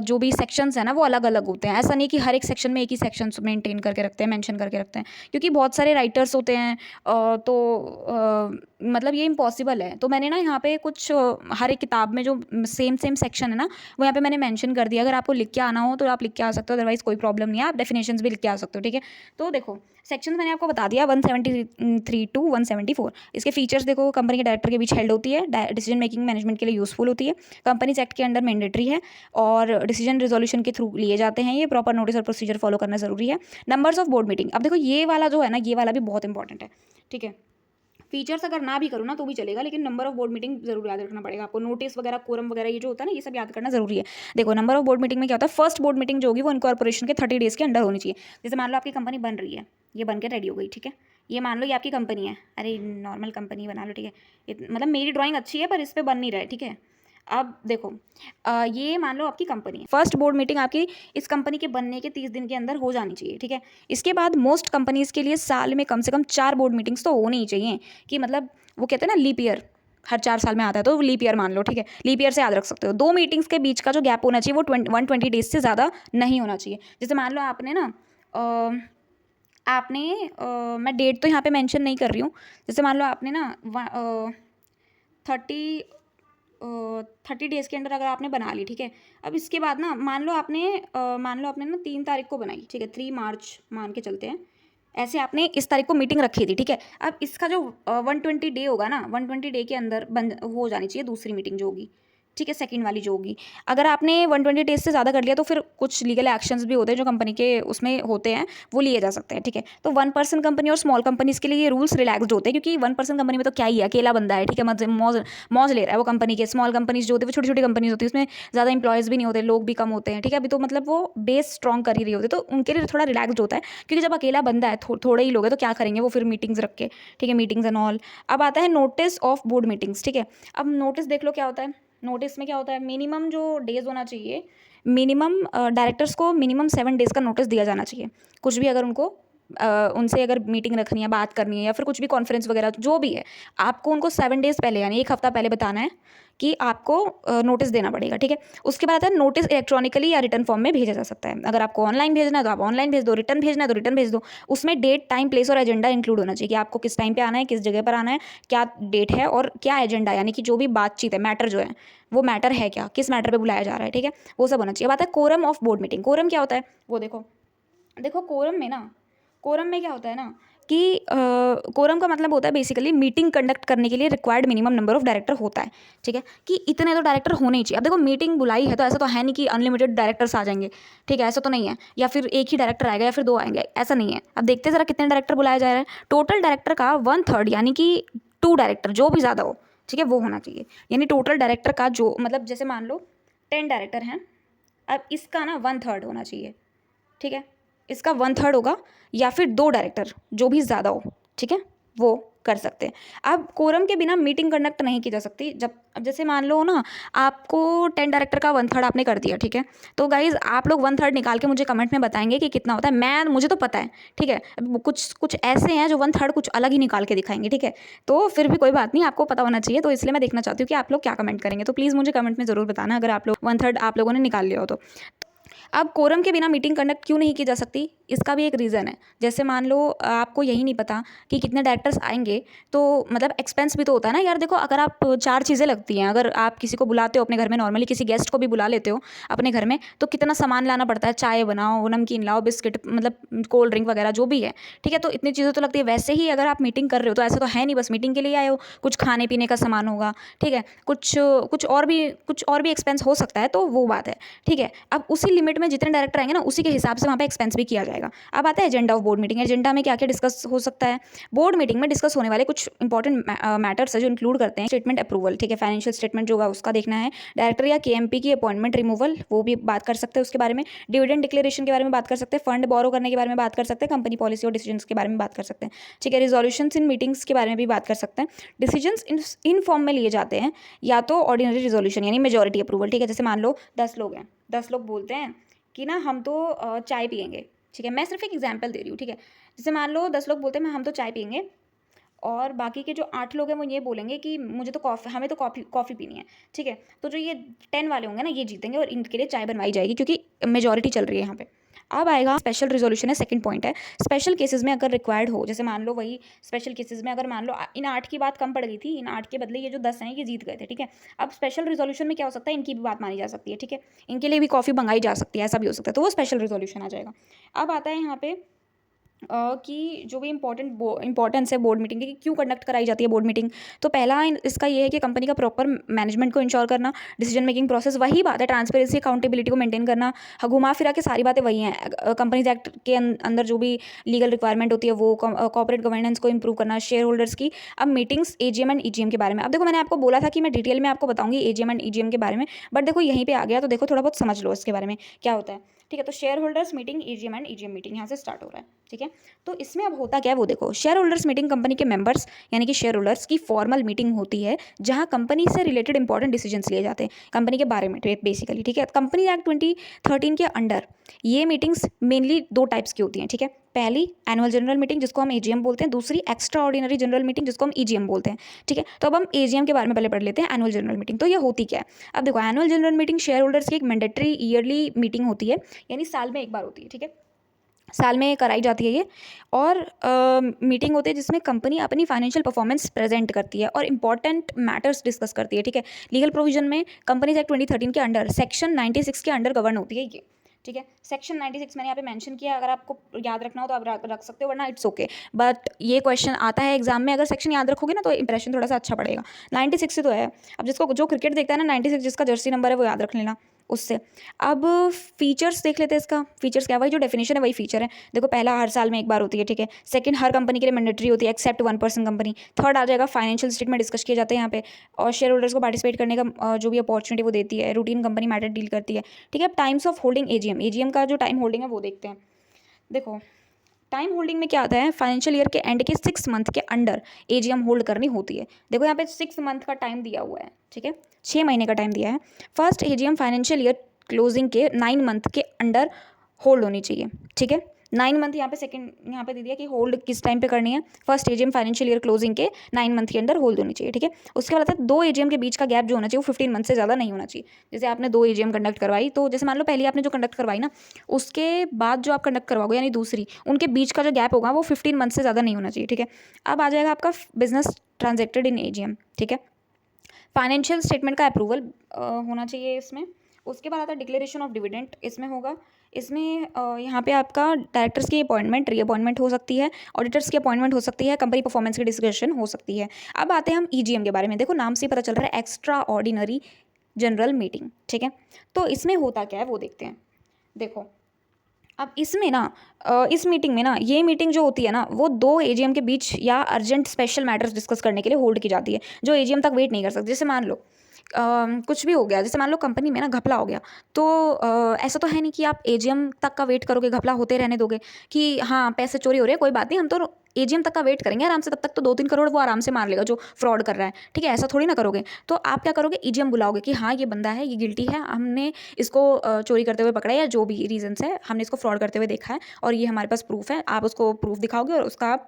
जो भी सेक्शंस हैं ना वो अलग अलग होते हैं। ऐसा नहीं कि हर एक सेक्शन में एक ही सेक्शंस मेंटेन करके रखते हैं, मेंशन करके रखते हैं, क्योंकि बहुत सारे राइटर्स होते हैं। तो मतलब ये इम्पॉसिबल है। तो मैंने ना यहाँ पे कुछ हर एक किताब में जो सेम सेम सेक्शन है ना वो यहाँ पे मैंने मेंशन कर दिया। अगर आपको लिख के आना हो तो आप लिख के आ सकते हो, अदरवाइज कोई प्रॉब्लम नहीं है, आप डेफिनेशंस भी लिख के आ सकते हो, ठीक है। तो देखो, सेक्शन मैंने आपको बता दिया 173 टू 174। इसके फीचर्स देखो, कंपनी के डायरेक्टर के बीच हेल्ड होती है, डिसीजन मेकिंग मैनेजमेंट के लिए यूजफुल होती है, कंपनीज एक्ट के अंडर मैंडेटरी है, और डिसीजन रिजोल्यूशन के थ्रू लिए जाते हैं ये, प्रॉपर नोटिस और प्रोसीजर फॉलो करना जरूरी है। नंबर्स ऑफ बोर्ड मीटिंग, अब देखो ये वाला जो है ना, ये वाला भी बहुत इंपॉर्टेंट है, ठीक है। फीचर्स अगर ना भी करो ना तो भी चलेगा, लेकिन नंबर ऑफ बोर्ड मीटिंग जरूर याद रखना पड़ेगा आपको। नोटिस वगैरह, कोरम वगैरह ये जो होता है ना, ये सब याद करना जरूरी है। देखो, नंबर ऑफ बोर्ड मीटिंग में क्या होता है, फर्स्ट बोर्ड मीटिंग जो होगी वो इनकॉर्पोरेशन के 30 डेज के अंडर होनी चाहिए। जैसे मान लो आपकी कंपनी बन रही है, ये बन के रेडी हो गई, ठीक है, ये मान लो ये आपकी कंपनी है, अरे नॉर्मल कंपनी बना लो, ठीक है, मतलब मेरी ड्राइंग अच्छी है पर इस पर बन नहीं रहा है, ठीक है। अब देखो, ये मान लो आपकी कंपनी है, फर्स्ट बोर्ड मीटिंग आपकी इस कंपनी के बनने के 30 दिन के अंदर हो जानी चाहिए, ठीक है। इसके बाद मोस्ट कंपनीज के लिए साल में कम से कम 4 बोर्ड मीटिंग्स तो होनी ही चाहिए, कि मतलब वो कहते हैं ना लीप ईयर, हर 4 साल में आता है, तो लीप ईयर मान लो, ठीक है, लीप ईयर से याद रख सकते हो। 2 मीटिंग्स के बीच का जो गैप होना चाहिए वो 120 डेज से ज़्यादा नहीं होना चाहिए। जैसे मान लो आपने ना मैं डेट तो यहाँ पे मेंशन नहीं कर रही हूँ, जैसे मान लो आपने ना 30 30 डेज़ के अंदर अगर आपने बना ली, ठीक है। अब इसके बाद ना मान लो आपने ना 3 तारीख को बनाई, ठीक है, 3 मार्च मान के चलते हैं, ऐसे आपने इस तारीख को मीटिंग रखी थी, ठीक है। अब इसका जो 120 डे होगा ना, 120 डे के अंदर बन हो जानी चाहिए दूसरी मीटिंग जो होगी, ठीक है, सेकंड वाली जो होगी। अगर आपने 120 डेज से ज़्यादा कर लिया तो फिर कुछ लीगल एक्शंस भी होते हैं जो कंपनी के उसमें होते हैं, वो लिए जा सकते हैं। ठीक है, तो 1 पर्सन कंपनी और स्मॉल कंपनीज के लिए ये रूल्स रिलैक्सड होते हैं, क्योंकि 1 पर्सन कंपनी में तो क्या ही है, अकेला बंदा है, ठीक है, मौज मौज ले रहा है वो कंपनी के। स्मॉल कंपनीज जो होती है वो छोटी छोटी कंपनीज होती है, उसमें ज़्यादा इंप्लॉयज़ भी नहीं होते, लोग भी कम होते हैं। ठीक है, अभी तो मतलब वो बेस स्ट्रॉन्ग कर ही रही होती है, तो उनके लिए थोड़ा रिलैक्सड होता है, क्योंकि जब अकेला बंदा है, थोड़े ही लोग हैं, तो क्या करेंगे वो फिर मीटिंग्स रख के। ठीक है, मीटिंग्स एंड ऑल। अब आता है नोटिस ऑफ बोर्ड मीटिंग्स। ठीक है, अब नोटिस देख लो क्या होता है। नोटिस में क्या होता है, मिनिमम जो डेज होना चाहिए, मिनिमम डायरेक्टर्स को मिनिमम 7 डेज का नोटिस दिया जाना चाहिए। कुछ भी अगर उनको उनसे अगर मीटिंग रखनी है, बात करनी है, या फिर कुछ भी कॉन्फ्रेंस वगैरह जो भी है, आपको उनको 7 डेज पहले यानी 1 हफ्ता पहले बताना है कि आपको नोटिस देना पड़ेगा। ठीक है, उसके बाद आता है नोटिस इलेक्ट्रॉनिकली या रिटर्न फॉर्म में भेजा जा सकता है। अगर आपको ऑनलाइन भेजना है तो आप ऑनलाइन भेज दो, रिटर्न भेजना है तो रिटर्न भेज दो। उसमें डेट, टाइम, प्लेस और एजेंडा इंक्लूड होना चाहिए कि आपको किस टाइम पे आना है, किस जगह पर आना है, क्या डेट है और क्या एजेंडा, यानी कि जो भी बातचीत है, मैटर जो है वो मैटर है क्या, किस मैटर पर बुलाया जा रहा है। ठीक है, वो सब होना चाहिए। अब आता है quorum of board meeting. Quorum क्या होता है वो देखो। देखो कोरम में क्या होता है ना कि कोरम का मतलब होता है बेसिकली मीटिंग कंडक्ट करने के लिए required minimum number of director होता है। ठीक है, कि इतने तो डायरेक्टर होने ही चाहिए। अब देखो मीटिंग बुलाई है तो ऐसा तो है नहीं कि अनलिमिटेड डायरेक्टर्स आ जाएंगे। ठीक है, ऐसा तो नहीं है, या फिर एक ही डायरेक्टर आएगा या फिर 2 आएंगे, ऐसा नहीं है। अब देखते जरा कितने डायरेक्टर बुलाया जा रहा है। टोटल डायरेक्टर का 1/3 यानी कि 2 डायरेक्टर जो भी ज़्यादा हो, ठीक है, वो होना चाहिए। यानी टोटल डायरेक्टर का जो मतलब जैसे मान लो 10 डायरेक्टर हैं, अब इसका ना 1/3 होना चाहिए। ठीक है, इसका 1/3 होगा, या फिर 2 डायरेक्टर जो भी ज़्यादा हो, ठीक है, वो कर सकते हैं। अब कोरम के बिना मीटिंग कंडक्ट नहीं की जा सकती। जब अब जैसे मान लो ना, आपको 10 डायरेक्टर का 1/3 आपने कर दिया। ठीक है, तो गाइज आप लोग 1/3 निकाल के मुझे कमेंट में बताएंगे कि कितना होता है। मुझे तो पता है। ठीक है, अब कुछ कुछ ऐसे हैं जो 1/3 कुछ अलग ही निकाल के दिखाएंगे। ठीक है, तो फिर भी कोई बात नहीं, आपको पता होना चाहिए, तो इसलिए मैं देखना चाहती हूँ कि आप लोग क्या कमेंट करेंगे। तो प्लीज़ मुझे कमेंट में ज़रूर बताना अगर आप लोग 1/3 आप लोगों ने निकाल लिया हो तो। अब कोरम के बिना मीटिंग कंडक्ट क्यों नहीं की जा सकती, इसका भी एक रीज़न है। जैसे मान लो आपको यही नहीं पता कि कितने डायरेक्टर्स आएंगे, तो मतलब एक्सपेंस भी तो होता है ना यार। देखो, अगर आप 4 चीज़ें लगती हैं, अगर आप किसी को बुलाते हो अपने घर में, नॉर्मली किसी गेस्ट को भी बुला लेते हो अपने घर में, तो कितना सामान लाना पड़ता है, चाय बनाओ, नमकीन लाओ, बिस्किट, मतलब कोल्ड ड्रिंक वगैरह जो भी है। ठीक है, तो इतनी चीज़ें तो लगती है। वैसे ही अगर आप मीटिंग कर रहे हो तो ऐसा तो है नहीं बस मीटिंग के लिए आए हो, कुछ खाने पीने का सामान होगा। ठीक है, कुछ और भी एक्सपेंस हो सकता है, तो वो बात है। ठीक है, अब उसी लिमिट में जितने डायरेक्टर आएंगे ना, उसी के हिसाब से वहाँ पे एक्सपेंस भी किया जाएगा। अब आता है agenda of board meeting. Agenda में क्या क्या डिस्कस हो सकता है। बोर्ड मीटिंग में डिस्कस होने वाले कुछ इंपॉर्टेंट मैटर्स है जो इंक्लूड करते हैं स्टेटमेंट अप्रूवल। ठीक है, फाइनेंशियल स्टेटमेंट जो होगा उसका देखना है। डायरेक्टर या केएमपी की अपॉइंटमेंट रिमूवल, वो भी बात कर सकते हैं उसके बारे में। डिविडेंड डिक्लेरेशन के बारे में बात कर सकते हैं। फंड बोरो करने के बारे में बात कर सकते हैं। कंपनी पॉलिसी और डिसीजन के बारे में बात कर सकते हैं। ठीक है, रिजोल्यूशन इन मीटिंग्स के बारे में भी बात कर सकते हैं। डिसीजन इन फॉर्म में लिए जाते हैं, या तो ऑर्डिनरी रिजोल्यूशन यानी मेजोरिटी अप्रूवल। ठीक है, जैसे मान लो 10 लोग हैं, 10 लोग बोलते हैं कि ना हम तो चाय पियेंगे। ठीक है, मैं सिर्फ एक एग्जांपल दे रही हूँ। ठीक है, जैसे मान लो 10 लोग बोलते हैं हम तो चाय पियेंगे, और बाकी के जो 8 लोग हैं वो ये बोलेंगे कि मुझे तो हमें तो कॉफ़ी पीनी है। ठीक है, तो जो ये 10 वाले होंगे ना, ये जीतेंगे और इनके लिए चाय बनवाई जाएगी, क्योंकि मेजोरिटी चल रही है यहाँ पे। अब आएगा स्पेशल रिजोल्यूशन है, सेकंड पॉइंट है। स्पेशल केसेस में अगर रिक्वायर्ड हो, जैसे मान लो वही स्पेशल केसेस में अगर मान लो इन 8 की बात कम पड़ गई थी, इन 8 के बदले ये जो 10 हैं ये जीत गए थे। ठीक है, अब स्पेशल रिजोल्यूशन में क्या हो सकता है, इनकी भी बात मानी जा सकती है। ठीक है, इनके लिए भी कॉफ़ी मंगाई जा सकती है, ऐसा भी हो सकता है, तो वो स्पेशल रिजोल्यूशन आ जाएगा। अब आता है यहाँ पे कि जो भी इंपॉर्टेंस है बोर्ड मीटिंग की, कि क्यों कंडक्ट कराई जाती है बोर्ड मीटिंग। तो पहला इसका ये है कि कंपनी का प्रॉपर मैनेजमेंट को इंश्योर करना, डिसीजन मेकिंग प्रोसेस, वही बात है, ट्रांसपेरेंसी अकाउंटेबिलिटी को मेंटेन करना। घुमा फिरा के सारी बातें वही हैं। कंपनीज एक्ट के अंदर जो भी लीगल रिक्वायरमेंट होती है वो, कॉर्पोरेट गवर्नेंस को इंप्रूव करना, शेयर होल्डर्स की। अब मीटिंग्स एजीएम एंड ईजीएम के बारे में, अब देखो मैंने आपको बोला था कि मैं डिटेल में आपको बताऊंगी एजीएम एंड ईजीएम के बारे में, बट देखो यहीं पे आ गया, तो देखो थोड़ा बहुत समझ लो इसके बारे में क्या होता है। ठीक है, तो share holders meeting, AGM and EGM meeting यहाँ से स्टार्ट हो रहा है। ठीक है, तो इसमें अब होता क्या है वो देखो। शेयर होल्डर्स मीटिंग कंपनी के मेंबर्स यानी कि शेयर होल्डर्स की फॉर्मल मीटिंग होती है, जहां कंपनी से रिलेटेड इंपॉर्टेंट डिसीजंस लिए जाते हैं कंपनी के बारे में बेसिकली। ठीक है, कंपनी एक्ट 2013 के अंडर ये मीटिंग्स मेनली 2 टाइप्स की होती हैं। ठीक है, पहली एनुअल जनरल मीटिंग जिसको हम एजीएम बोलते हैं, दूसरी एक्स्ट्रा ऑर्डिनरी जनरल मीटिंग जिसको हम ईजीएम बोलते हैं। ठीक है, तो अब हम एजीएम के बारे में पहले पढ़ लेते हैं, एनुअल जनरल मीटिंग। तो ये होती क्या है, अब देखो annual general meeting share holders की एक मैंडेटरी ईयरली मीटिंग होती है, यानी साल में एक बार होती है। ठीक है, साल में कराई जाती है ये, और मीटिंग होती है जिसमें कंपनी अपनी फाइनेंशियल परफॉर्मेंस प्रेजेंट करती है और इंपॉर्टेंट मैटर्स डिस्कस करती है। ठीक है, लीगल प्रोविजन में कंपनीज एक्ट 2013 के अंडर सेक्शन 96 के अंडर गवर्न होती है ये। ठीक है। सेक्शन 96 मैंने यहाँ पे मेंशन किया, अगर आपको याद रखना हो तो आप रख सकते हो, वरना इट्स ओके। बट ये क्वेश्चन आता है एग्जाम में, अगर सेक्शन याद रखोगे ना तो इंप्रेशन थोड़ा सा अच्छा पड़ेगा। 96 से तो है। अब जिसको जो क्रिकेट देखता है ना, 96 जिसका जर्सी नंबर है वो याद रख लेना उससे। अब फीचर्स देख लेते हैं इसका। फीचर्स क्या है, वही जो डेफिनेशन है वही फीचर है। देखो, पहला हर साल में एक बार होती है, ठीक है। सेकंड हर कंपनी के लिए मैंडेटरी होती है एक्सेप्ट 1% कंपनी। थर्ड आ जाएगा फाइनेंशियल स्टेटमेंट डिस्कस किए जाते हैं यहाँ पे, और शेयर होल्डर्स को पार्टिसिपेट करने का जो भी अपॉर्चुनिटी वो देती है। रूटीन कंपनी मैटर डील करती है, ठीक है। Times of holding AGM, AGM का जो टाइम होल्डिंग है वो देखते हैं। देखो, टाइम होल्डिंग में क्या आता है, फाइनेंशियल ईयर के एंड के 6 मंथ के अंडर एजीएम होल्ड करनी होती है। देखो यहाँ पे 6 मंथ का टाइम दिया हुआ है, ठीक है, 6 महीने का टाइम दिया है। First AGM financial year closing के 9 मंथ के अंडर होल्ड होनी चाहिए, ठीक है। 9 मंथ यहाँ पे सेकंड यहाँ पे दे दिया कि होल्ड किस टाइम पे करनी है। First AGM financial year closing के 9 मंथ के अंदर होल्ड होनी चाहिए, ठीक है। उसके बाद आता है 2 एजीएम के बीच का गैप जो होना चाहिए वो 15 मंथ से ज़्यादा नहीं होना चाहिए। जैसे आपने 2 एजीएम कंडक्ट करवाई, तो जैसे मान लो पहले आपने जो कंडक्ट करवाई ना, उसके बाद जो आप कंडक्ट करवाओगे यानी दूसरी, उनके बीच का जो गैप होगा वो 15 मंथ से ज़्यादा नहीं होना चाहिए, ठीक है। अब आ जाएगा आपका बिजनेस ट्रांजेक्टेड इन एजीएम, ठीक है। फाइनेंशियल स्टेटमेंट का अप्रूवल होना चाहिए इसमें। उसके बाद आता है डिक्लेरेशन ऑफ डिविडेंड, इसमें होगा। इसमें यहाँ पे आपका डायरेक्टर्स की अपॉइंटमेंट, रीअपॉइंटमेंट हो सकती है, ऑडिटर्स की अपॉइंटमेंट हो सकती है, कंपनी परफॉर्मेंस की डिस्कशन हो सकती है। अब आते हैं हम ईजीएम के बारे में। देखो, नाम से ही पता चल रहा है एक्स्ट्रा ऑर्डिनरी जनरल मीटिंग, ठीक है। तो इसमें होता क्या है वो देखते हैं। देखो, अब इसमें ना इस मीटिंग में ना, ये मीटिंग जो होती है ना, वो 2 एजीएम के बीच या अर्जेंट स्पेशल मैटर्स डिस्कस करने के लिए होल्ड की जाती है, जो एजीएम तक वेट नहीं कर सकते। जैसे मान लो कुछ भी हो गया, जैसे मान लो कंपनी में ना घपला हो गया, तो ऐसा तो है नहीं कि आप एजीएम तक का वेट करोगे, घपला होते रहने दोगे कि हाँ पैसे चोरी हो रहे हैं, कोई बात नहीं, हम तो एजीएम तक का वेट करेंगे आराम से, तब तक तो 2-3 करोड़ वो आराम से मार लेगा जो फ्रॉड कर रहा है, ठीक है। ऐसा थोड़ी ना करोगे। तो आप क्या करोगे, ईजीएम बुलाओगे कि हाँ ये बंदा है, ये गिल्टी है, हमने इसको चोरी करते हुए पकड़ा है, या जो भी रीजंस है, हमने इसको फ्रॉड करते हुए देखा है और ये हमारे पास प्रूफ है। आप उसको प्रूफ दिखाओगे और उसका आप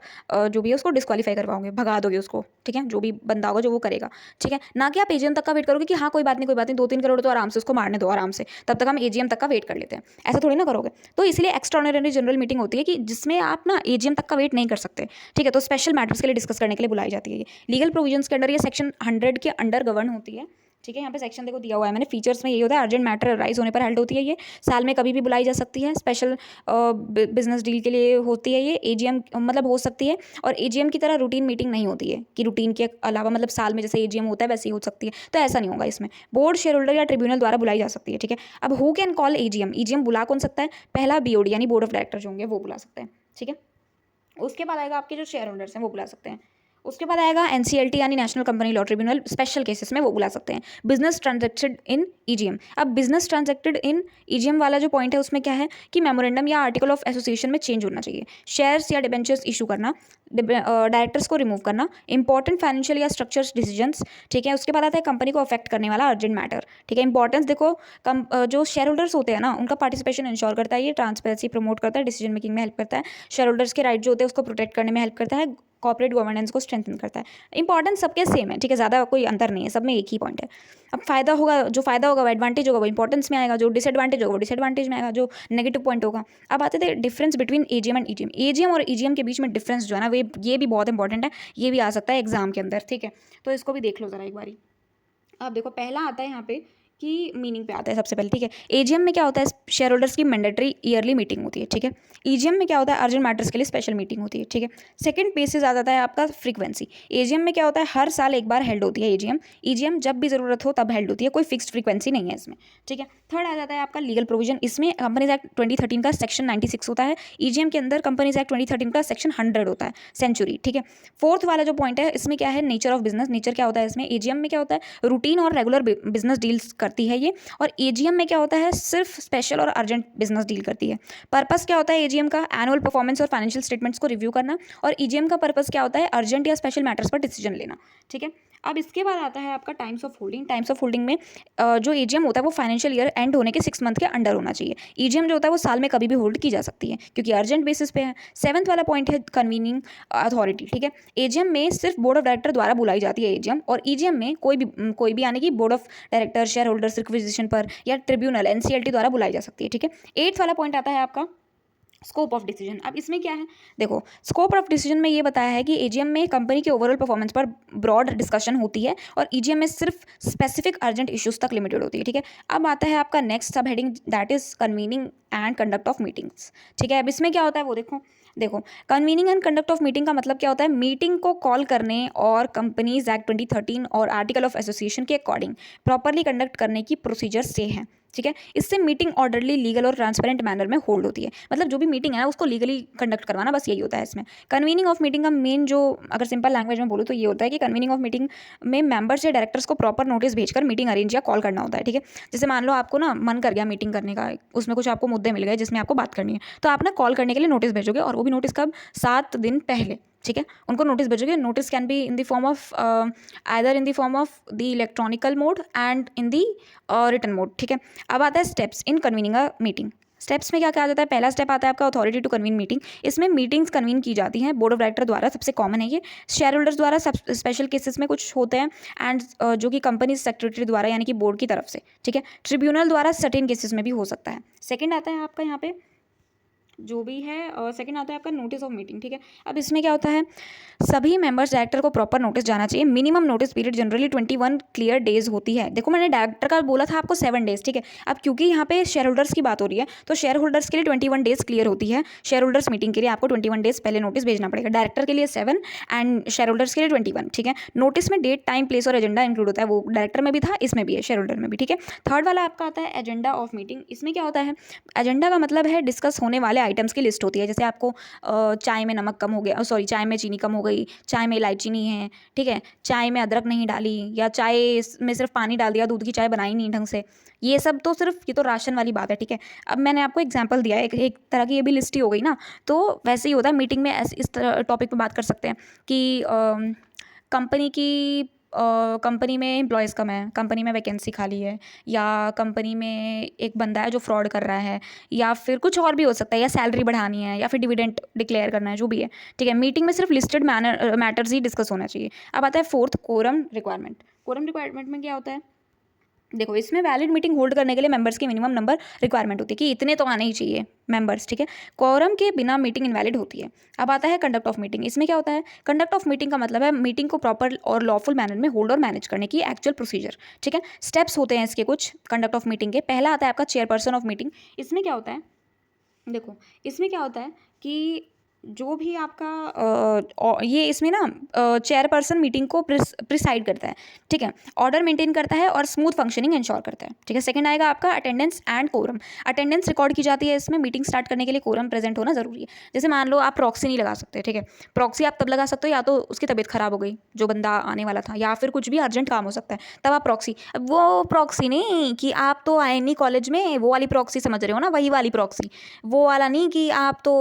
जो भी है उसको डिस्क्वालीफाई करवाओगे, भगा दोगे उसको, ठीक है। जो भी बंदा होगा जो वो करेगा, ठीक है। ना कि आप एजीएम तक का वेट करोगे कि हाँ कोई बात नहीं, कोई बात नहीं, 2-3 करोड़ तो आराम से उसको मारने दो आराम से, तब तक हम एजीएम तक का वेट कर लेते हैं। ऐसा थोड़ी ना करोगे। तो इसलिए एक्स्ट्राऑर्डिनरी जनरल मीटिंग होती है कि जिसमें आप ना एजीएम तक का वेट नहीं कर सकते, ठीक है। तो स्पेशल मैटर्स के लिए डिस्कस करने के लिए बुलाई जाती है ये। लीगल प्रोविजंस के अंडर ये सेक्शन 100 के अंडर गवर्न होती है, ठीक है। यहाँ पे सेक्शन देखो दिया हुआ है मैंने, फीचर्स में ये होता है अर्जेंट मैटर राइज होने पर हेल्ड होती है ये, साल में कभी भी बुलाई जा सकती है, स्पेशल बिजनेस डील के लिए होती है ये, एजीएम मतलब हो सकती है। और एजीएम की तरह रूटीन मीटिंग नहीं होती है कि रूटीन के अलावा मतलब साल में जैसे एजीएम होता है वैसे ही हो सकती है, तो ऐसा नहीं होगा इसमें। बोर्ड, शेयर होल्डर या ट्रिब्यूनल द्वारा बुलाई जा सकती है, ठीक है। अब who can call AGM, AGM बुला कौन सकता है, पहला बीओडी यानी बोर्ड ऑफ डायरेक्टर जो होंगे वो बुला सकते हैं, ठीक है। उसके बाद आएगा आपके जो शेयर होल्डर्स हैं वो बुला सकते हैं। उसके बाद आएगा एनसीएलटी यानी national company law tribunal, special cases में वो बुला सकते हैं। बिजनेस ट्रांजेक्टेड इन ईजीएम, अब बिजनेस ट्रांजेक्टेड इन ईजीएम वाला जो पॉइंट है उसमें क्या है कि मेमोरेंडम या आर्टिकल ऑफ एसोसिएशन में चेंज होना चाहिए, शेयर्स या डिबेंचर्स इशू करना, डायरेक्टर्स को रिमूव करना, इंपॉर्टेंट फाइनेंशियल या स्ट्रक्चर्स डिसीजंस, ठीक है। उसके बाद आता है कंपनी को अफेक्ट करने वाला अर्जेंट मैटर, ठीक है। इंपॉर्टेंस देखो, जो शेयर होल्डर्स होते हैं ना उनका पार्टिसिपेशन इंश्योर करता है, ये ट्रांसपेरेंसी प्रमोट करता है, डिसीजन मेकिंग में हेल्प करता है, शेयर होल्डर्स के राइट जो होते हैं उसको प्रोटेक्ट करने में हेल्प करता है, कॉर्पोरेट गवर्नेंस को स्ट्रेंथन करता है। इंपॉर्टेंस सबके सेम है, ठीक है, ज़्यादा कोई अंतर नहीं है, सब में एक ही पॉइंट है। अब फायदा होगा, जो फायदा होगा वो एडवांटेज होगा वो इंपॉर्टेंस में आएगा, जो डिसएडवांटेज होगा वो डिसएडवांटेज में आएगा, जो नेगेटिव पॉइंट होगा। अब आते थे difference between AGM and EGM, AGM और ईजीएम के बीच में डिफरेंस जो है ना वो ये भी बहुत इंपॉर्टेंट है, ये भी आ सकता है एग्जाम के अंदर, ठीक है। तो इसको भी देख लो जरा एक बारी। अब देखो, पहला आता है यहाँ पे कि मीनिंग पे आता है सबसे पहले, ठीक है। एजीएम में क्या होता है, शेयर होल्डर्स की मैंडेटरी ईयरली मीटिंग होती है, ठीक है। ईजीएम में क्या होता है, अर्जेंट मैटर्स के लिए स्पेशल मीटिंग होती है, ठीक है। सेकंड बेसिस आ जाता है आपका फ्रीक्वेंसी। एजीएम में क्या होता है, हर साल एक बार हेल्ड होती है एजीएम, ईजीएम जब भी जरूरत हो तब हेल्ड होती है, कोई फिक्स्ड फ्रीक्वेंसी नहीं है इसमें, ठीक है। थर्ड आ जाता है आपका लीगल प्रोविजन, इसमें कंपनीज एक्ट 2013 का सेक्शन 96 होता है, ईजीएम के अंदर कंपनीज एक्ट 2013 का सेक्शन 100 होता है, सेंचुरी, ठीक है। फोर्थ वाला जो पॉइंट है इसमें क्या है, नेचर ऑफ बिजनेस, नेचर क्या होता है इसमें, एजीएम में क्या होता है रूटीन और रेगुलर बिजनेस डील्स करती है ये, और एजीएम में क्या होता है सिर्फ स्पेशल और अर्जेंट बिजनेस डील करती है। पर्पस क्या होता है एजीएम का, एनुअल परफॉर्मेंस और फाइनेंशियल स्टेटमेंट्स को रिव्यू करना, और ईजीएम का पर्पस क्या होता है, अर्जेंट या स्पेशल मैटर्स पर डिसीजन लेना, ठीक है। अब इसके बाद आता है आपका times of holding. Times of holding में जो एजीएम होता है वो फाइनेंशियल ईयर एंड होने के 6 मंथ के अंडर होना चाहिए। ईजीएम जो होता है वो साल में कभी भी होल्ड की जा सकती है क्योंकि अर्जेंट बेसिस पे है। 7th वाला पॉइंट है कन्वीनिंग अथॉरिटी, ठीक है। एजीएम में सिर्फ बोर्ड ऑफ डायरेक्टर द्वारा बुलाई जाती है एजीएम, और ईजीएम में कोई भी आने की board of director, share holders requisition पर या ट्रिब्यूनल एनसीएलटी द्वारा बुलाई जा सकती है, ठीक है। 8th वाला पॉइंट आता है आपका स्कोप ऑफ डिसीजन, अब इसमें क्या है, देखो स्कोप ऑफ डिसीजन में ये बताया है कि एजीएम में कंपनी के ओवरऑल परफॉर्मेंस पर ब्रॉड डिस्कशन होती है और ईजीएम में सिर्फ स्पेसिफिक अर्जेंट इश्यूज तक लिमिटेड होती है, ठीक है। अब आता है आपका नेक्स्ट सब heading, that is convening and conduct of meetings, ठीक है। अब इसमें क्या होता है वो देखो, convening and conduct of meeting का मतलब क्या होता है, मीटिंग को कॉल करने और कंपनीज एक्ट 2013 और आर्टिकल ऑफ एसोसिएशन के अकॉर्डिंग प्रॉपरली कंडक्ट करने की प्रोसीजर से है, ठीक है। इससे मीटिंग ऑर्डरली, लीगल और ट्रांसपेरेंट मैनर में होल्ड होती है, मतलब जो भी मीटिंग है ना उसको लीगली कंडक्ट करवाना, बस यही होता है इसमें। कन्वीनिंग ऑफ मीटिंग का मेन जो, अगर सिंपल लैंग्वेज में बोलूँ तो ये होता है कि कन्वीनिंग ऑफ मीटिंग में मेंबर्स या डायरेक्टर्स को प्रॉपर नोटिस भेजकर मीटिंग अरेंज या कॉल करना होता है, ठीक है। जैसे मान लो आपको ना मन कर गया मीटिंग करने का, उसमें कुछ आपको मुद्दे मिल गए जिसमें आपको बात करनी है, तो आप ना कॉल करने के लिए नोटिस भेजोगे, और वो भी नोटिस कब, 7 दिन पहले, ठीक है। उनको नोटिस भेजोगे, notice can be in the form of either in the form of the electronical mode and in the written mode, ठीक है। अब आता है steps in convening a meeting. Steps में क्या क्या आ जाता है, पहला स्टेप आता है आपका अथॉरिटी टू कन्वीन मीटिंग। इसमें मीटिंग्स कन्वीन की जाती हैं बोर्ड ऑफ डायरेक्टर द्वारा, सबसे कॉमन है ये। शेयर होल्डर्स द्वारा सब स्पेशल केसेस में कुछ होते हैं, एंड जो कि कंपनी सेक्रेटरी द्वारा यानी कि बोर्ड की तरफ से, ठीक है। ट्रिब्यूनल द्वारा सर्टेन केसेस में भी हो सकता है। सेकेंड आता है आपका यहाँ पे जो भी है, सेकंड आता है आपका नोटिस ऑफ मीटिंग, ठीक है। अब इसमें क्या होता है, सभी मेंबर्स डायरेक्टर को प्रॉपर नोटिस जाना चाहिए। Minimum notice period generally 21 clear days होती है। देखो मैंने डायरेक्टर का बोला था आपको 7 डेज, ठीक है। अब क्योंकि यहाँ पे शेयर होल्डर्स की बात हो रही है, तो शेयर होल्डर्स के लिए 21 डेज क्लियर होती है। शेयर होल्डर्स मीटिंग के लिए आपको 21 डेज पहले नोटिस भेजना पड़ेगा, डायरेक्टर के लिए 7 एंड शेयर होल्डर्स के लिए 21, ठीक है। नोटिस में डेट, टाइम, प्लेस और एजेंडा इंक्लूड होता है, वो डायरेक्टर में भी था, इसमें भी है, शेयर होल्डर में भी, ठीक है। थर्ड वाला आपका आता है एजेंडा ऑफ मीटिंग। इसमें क्या होता है, एजेंडा का मतलब है डिस्कस होने वाले आइटम्स की लिस्ट होती है। जैसे आपको चाय में नमक कम हो गया, सॉरी चाय में चीनी कम हो गई, चाय में इलायची नहीं है, ठीक है, चाय में अदरक नहीं डाली, या चाय में सिर्फ पानी डाल दिया, दूध की चाय बनाई नहीं ढंग से, ये सब तो सिर्फ, ये तो राशन वाली बात है, ठीक है। अब मैंने आपको एग्जांपल दिया है, एक तरह की ये भी लिस्ट ही हो गई ना। तो वैसे ही होता है मीटिंग में, ऐसे इस तरह टॉपिक पर बात कर सकते हैं कि कंपनी की कंपनी में एम्प्लॉयज़ कम है, कंपनी में वैकेंसी खाली है, या कंपनी में एक बंदा है जो फ्रॉड कर रहा है, या फिर कुछ और भी हो सकता है, या सैलरी बढ़ानी है, या फिर डिविडेंड डिक्लेयर करना है, जो भी है, ठीक है। मीटिंग में सिर्फ लिस्टेड मैटर्स ही डिस्कस होना चाहिए। अब आता है fourth, quorum requirement. Quorum requirement में क्या होता है, देखो इसमें वैलिड मीटिंग होल्ड करने के लिए मेंबर्स की मिनिमम नंबर रिक्वायरमेंट होती है कि इतने तो आने ही चाहिए मेंबर्स, ठीक है। क्वारम के बिना मीटिंग इनवैलिड होती है। अब आता है कंडक्ट ऑफ मीटिंग। इसमें क्या होता है, कंडक्ट ऑफ मीटिंग का मतलब है मीटिंग को प्रॉपर और लॉफुल मैनर में होल्ड और मैनेज करने की एक्चुअल प्रोसीजर, ठीक है। स्टेप्स होते हैं इसके कुछ कंडक्ट ऑफ मीटिंग के। पहला आता है आपका चेयरपर्सन ऑफ मीटिंग। इसमें क्या होता है, देखो इसमें क्या होता है कि जो भी आपका ये इसमें ना चेयरपर्सन मीटिंग को प्रिसाइड करता है, ठीक है, ऑर्डर मेंटेन करता है और स्मूथ फंक्शनिंग इंश्योर करता है, ठीक है। सेकंड आएगा आपका attendance and quorum. Attendance record की जाती है इसमें। मीटिंग स्टार्ट करने के लिए कोरम प्रेजेंट होना जरूरी है। जैसे मान लो आप प्रॉक्सी नहीं लगा सकते, ठीक है। प्रॉक्सी आप तब लगा सकते हो या तो उसकी तबीयत खराब हो गई जो बंदा आने वाला था, या फिर कुछ भी अर्जेंट काम हो सकता है, तब आप प्रॉक्सी, वो प्रॉक्सी नहीं कि आप तो आए नहीं कॉलेज में, वो वाली प्रॉक्सी समझ रहे हो ना, वही वाली प्रॉक्सी, वो वाला नहीं कि आप तो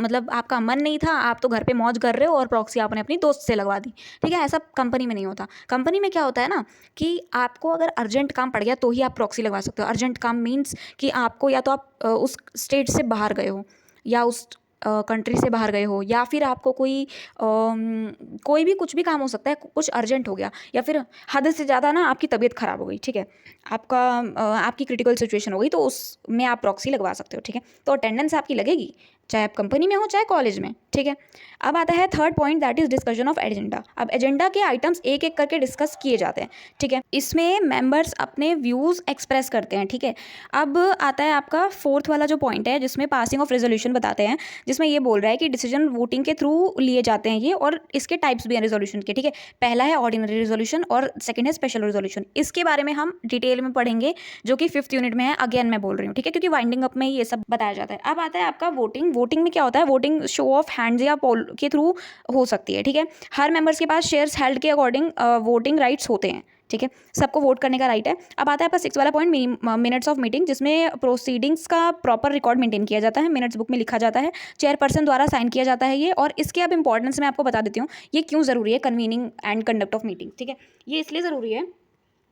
मतलब आपका मन नहीं था, आप तो घर पे मौज कर रहे हो और प्रॉक्सी आपने अपनी दोस्त से लगवा दी, ठीक है। ऐसा कंपनी में नहीं होता। कंपनी में क्या होता है ना कि आपको अगर अर्जेंट काम पड़ गया तो ही आप प्रॉक्सी लगवा सकते हो। अर्जेंट काम मीन्स कि आपको या तो आप उस स्टेट से बाहर गए हो, या उस कंट्री से बाहर गए हो, या फिर आपको कोई भी कुछ भी काम हो सकता है, कुछ अर्जेंट हो गया, या फिर हद से ज़्यादा ना आपकी तबीयत खराब हो गई, ठीक है, आपकी क्रिटिकल सिचुएशन हो गई, तो उसमें आप प्रॉक्सी लगवा सकते हो, ठीक है। तो अटेंडेंस आपकी लगेगी चाहे आप कंपनी में हो चाहे कॉलेज में, ठीक है। अब आता है third point, that is discussion of agenda. अब एजेंडा के आइटम्स एक एक करके डिस्कस किए जाते हैं, ठीक है। इसमें मेंबर्स अपने व्यूज़ एक्सप्रेस करते हैं, ठीक है। अब आता है आपका फोर्थ वाला जो पॉइंट है जिसमें पासिंग ऑफ रेजोल्यूशन बताते हैं, जिसमें ये बोल रहा है कि डिसीजन वोटिंग के थ्रू लिए जाते हैं ये, और इसके टाइप्स भी हैं रेजोल्यूशन के, ठीक है। पहला है ऑर्डिनरी रेजोल्यूशन और सेकंड है स्पेशल रेजोल्यूशन। इसके बारे में हम डिटेल में पढ़ेंगे जो कि 5th यूनिट में है, अगेन मैं बोल रही हूँ, ठीक है, क्योंकि वाइंडिंग अप में ये सब बताया जाता है। अब आता है आपका वोटिंग। वोटिंग में क्या होता है, वोटिंग शो ऑफ हैंड्स या पोल के थ्रू हो सकती है, ठीक है। हर मेंबर्स के पास शेयर्स हेल्ड के अकॉर्डिंग वोटिंग राइट्स होते हैं, ठीक है, सबको वोट करने का राइट है। अब आता है आपका 6 वाला पॉइंट, मिनट्स ऑफ मीटिंग, जिसमें प्रोसीडिंग्स का प्रॉपर रिकॉर्ड मेंटेन किया जाता है, मिनट्स बुक में लिखा जाता है, चेयरपर्सन द्वारा साइन किया जाता है ये। और इसके अब इंपॉर्टेंस मैं आपको बता देती हूँ, ये क्यों ज़रूरी है convening and conduct of meeting, ठीक है। ये इसलिए ज़रूरी है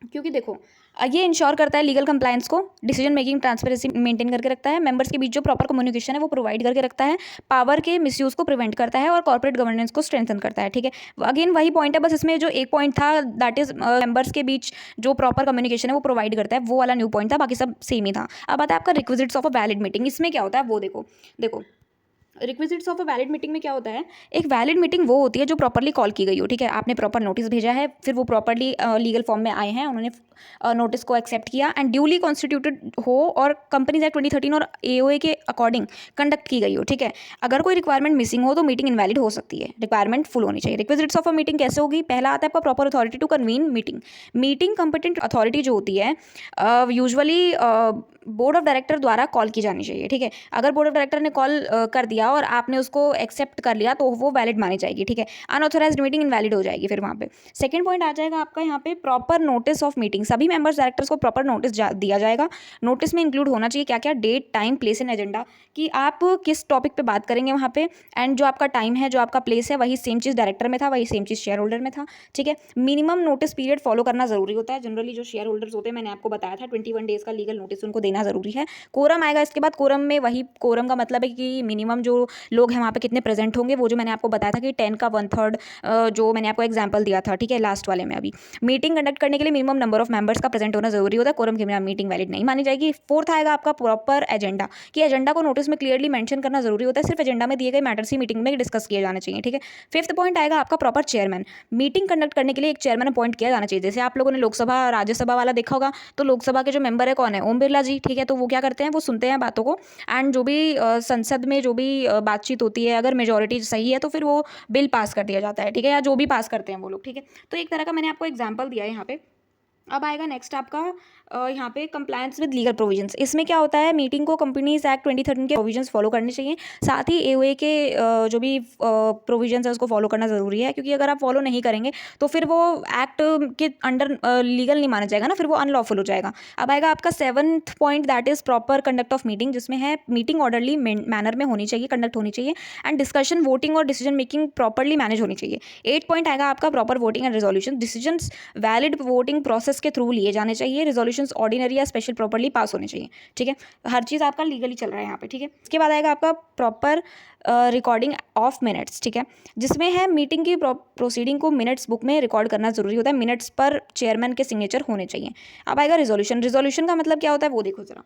क्योंकि देखो ये इंश्योर करता है लीगल कंप्लायंस को, डिसीजन मेकिंग ट्रांसपेरेंसी मेंटेन करके रखता है, मेंबर्स के बीच जो प्रॉपर कम्युनिकेशन है वो प्रोवाइड करके रखता है, पावर के मिसयूज को प्रिवेंट करता है, और कॉर्पोरेट गवर्नेंस को स्ट्रेंथन करता है, ठीक है। अगेन वही पॉइंट है, बस इसमें जो एक पॉइंट था दैट इज मेंबर्स के बीच जो प्रॉपर कम्युनिकेशन है वो प्रोवाइड करता है, वो वाला न्यू पॉइंट था, बाकी सब सेम ही था। अब आता है आपका requisites of a valid meeting. इसमें क्या होता है वो देखो requisites of a valid meeting में क्या होता है, एक वैलिड मीटिंग वो होती है जो प्रॉपरली कॉल की गई हो, ठीक है, आपने प्रॉपर नोटिस भेजा है, फिर वो प्रॉपरली लीगल फॉर्म में आए हैं, उन्होंने नोटिस को एक्सेप्ट किया एंड ड्यूली कॉन्स्टिट्यूटेड हो और कंपनीज एक्ट 2013 और एओए के अकॉर्डिंग कंडक्ट की गई हो, ठीक है। अगर कोई रिक्वायरमेंट मिसिंग हो तो मीटिंग इनवैलिड हो सकती है, रिक्वायरमेंट फुल होनी चाहिए। रिक्विजिट्स ऑफ अ मीटिंग कैसे होगी, पहला आता है आपका proper authority to convene meeting. Meeting competent authority जो होती है यूजुअली बोर्ड ऑफ डायरेक्टर द्वारा कॉल की जानी चाहिए, ठीक है। अगर बोर्ड ऑफ डायरेक्टर ने कॉल कर दिया और आपने उसको एक्सेप्ट कर लिया तो वो वैलिड मानी जाएगी, ठीक है। अनऑथराइज्ड मीटिंग इनवैलिड हो जाएगी फिर वहाँ पे। सेकंड पॉइंट आ जाएगा आपका यहाँ पे प्रॉपर नोटिस ऑफ मीटिंग। सभी मेंबर्स डायरेक्टर्स को प्रॉपर नोटिस दिया जाएगा। नोटिस में इंक्लूड होना चाहिए क्या क्या, date, time, place and agenda, कि आप किस टॉपिक पे बात करेंगे वहाँ पे, एंड जो आपका टाइम है, जो आपका प्लेस है, वही सेम चीज़ डायरेक्टर में था, वही सेम चीज़ शेयर होल्डर में था, ठीक है। मिनिमम नोटिस पीरियड फॉलो करना जरूरी होता है। जनरली जो शेयर होल्डर्स होते हैं, मैंने आपको बताया था 21 डेज का लीगल नोटिस उनको देना जरूरी है। कोरम आएगा इसके बाद। कोरम में वही, कोरम का मतलब है कि मिनिमम जो लोग हैं वहाँ पे कितने प्रेजेंट होंगे, वो जो मैंने आपको बताया था कि 10 का 1/3, जो मैंने आपको एग्जांपल दिया था, ठीक है, लास्ट वाले में। अभी मीटिंग कंडक्ट करने के लिए मिनिमम नंबर ऑफ मेंबर्स का प्रेजेंट होना जरूरी होता है। कोरम की बिना मीटिंग वैलिड नहीं मानी जाएगी। फोर्थ आएगा आपका प्रॉपर एजेंडा, कि एजेंडा को नोटिस में क्लियरली मेंशन करना जरूरी होता है। सिर्फ एजेंडा में दिए गए मैटर्स ही मीटिंग में डिस्कस किए जाने चाहिए, ठीक है। फिफ्थ पॉइंट आएगा आपका प्रॉपर चेयरमैन। मीटिंग कंडक्ट करने के लिए एक चेयरमैन अपॉइंट किया जाना चाहिए। जैसे आप लोगों ने लोकसभा राज्यसभा वाला देखा होगा, तो लोकसभा के जो मेंबर है कौन है, ओम बिरला जी, ठीक है। तो वो क्या करते हैं, वो सुनते हैं बातों को, एंड जो भी संसद में जो भी बातचीत होती है, अगर मेजोरिटी सही है तो फिर वो बिल पास कर दिया जाता है, ठीक है, या जो भी पास करते हैं वो लोग, ठीक है। तो एक तरह का मैंने आपको एग्जाम्पल दिया है यहाँ पे। अब आएगा नेक्स्ट आपका यहाँ पे कंप्लायंस विद लीगल प्रोविजंस। इसमें क्या होता है, मीटिंग को कंपनीज एक्ट 2013 के प्रोविजंस फॉलो करने चाहिए। साथ ही एओए के जो भी प्रोविजंस है उसको फॉलो करना जरूरी है, क्योंकि अगर आप फॉलो नहीं करेंगे तो फिर वो एक्ट के अंडर लीगल नहीं माना जाएगा ना, फिर वो अनलॉफुल हो जाएगा। अब आएगा आपका seventh point, that is proper conduct of meeting, जिसमें है मीटिंग ऑर्डरली मैनर में होनी चाहिए, कंडक्ट होनी चाहिए, एंड डिस्कशन, वोटिंग और डिसीजन मेकिंग प्रॉपरली मैनेज होनी चाहिए। 8 पॉइंट आएगा आपका proper voting and resolution. Decisions valid voting process के थ्रू लिए जाने चाहिए। रेजोल्यूशंस ऑर्डिनरी या स्पेशल प्रॉपरली पास होने चाहिए, ठीक है। हर चीज़ आपका लीगली चल रहा है यहाँ पे, ठीक है। इसके बाद आएगा आपका प्रॉपर रिकॉर्डिंग ऑफ मिनट्स, ठीक है, जिसमें है मीटिंग की प्रोसीडिंग को मिनट्स बुक में रिकॉर्ड करना जरूरी होता है। मिनट्स पर चेयरमैन के सिग्नेचर होने चाहिए। अब आएगा रिजोल्यूशन। रिजोल्यूशन का मतलब क्या होता है वो देखो जरा।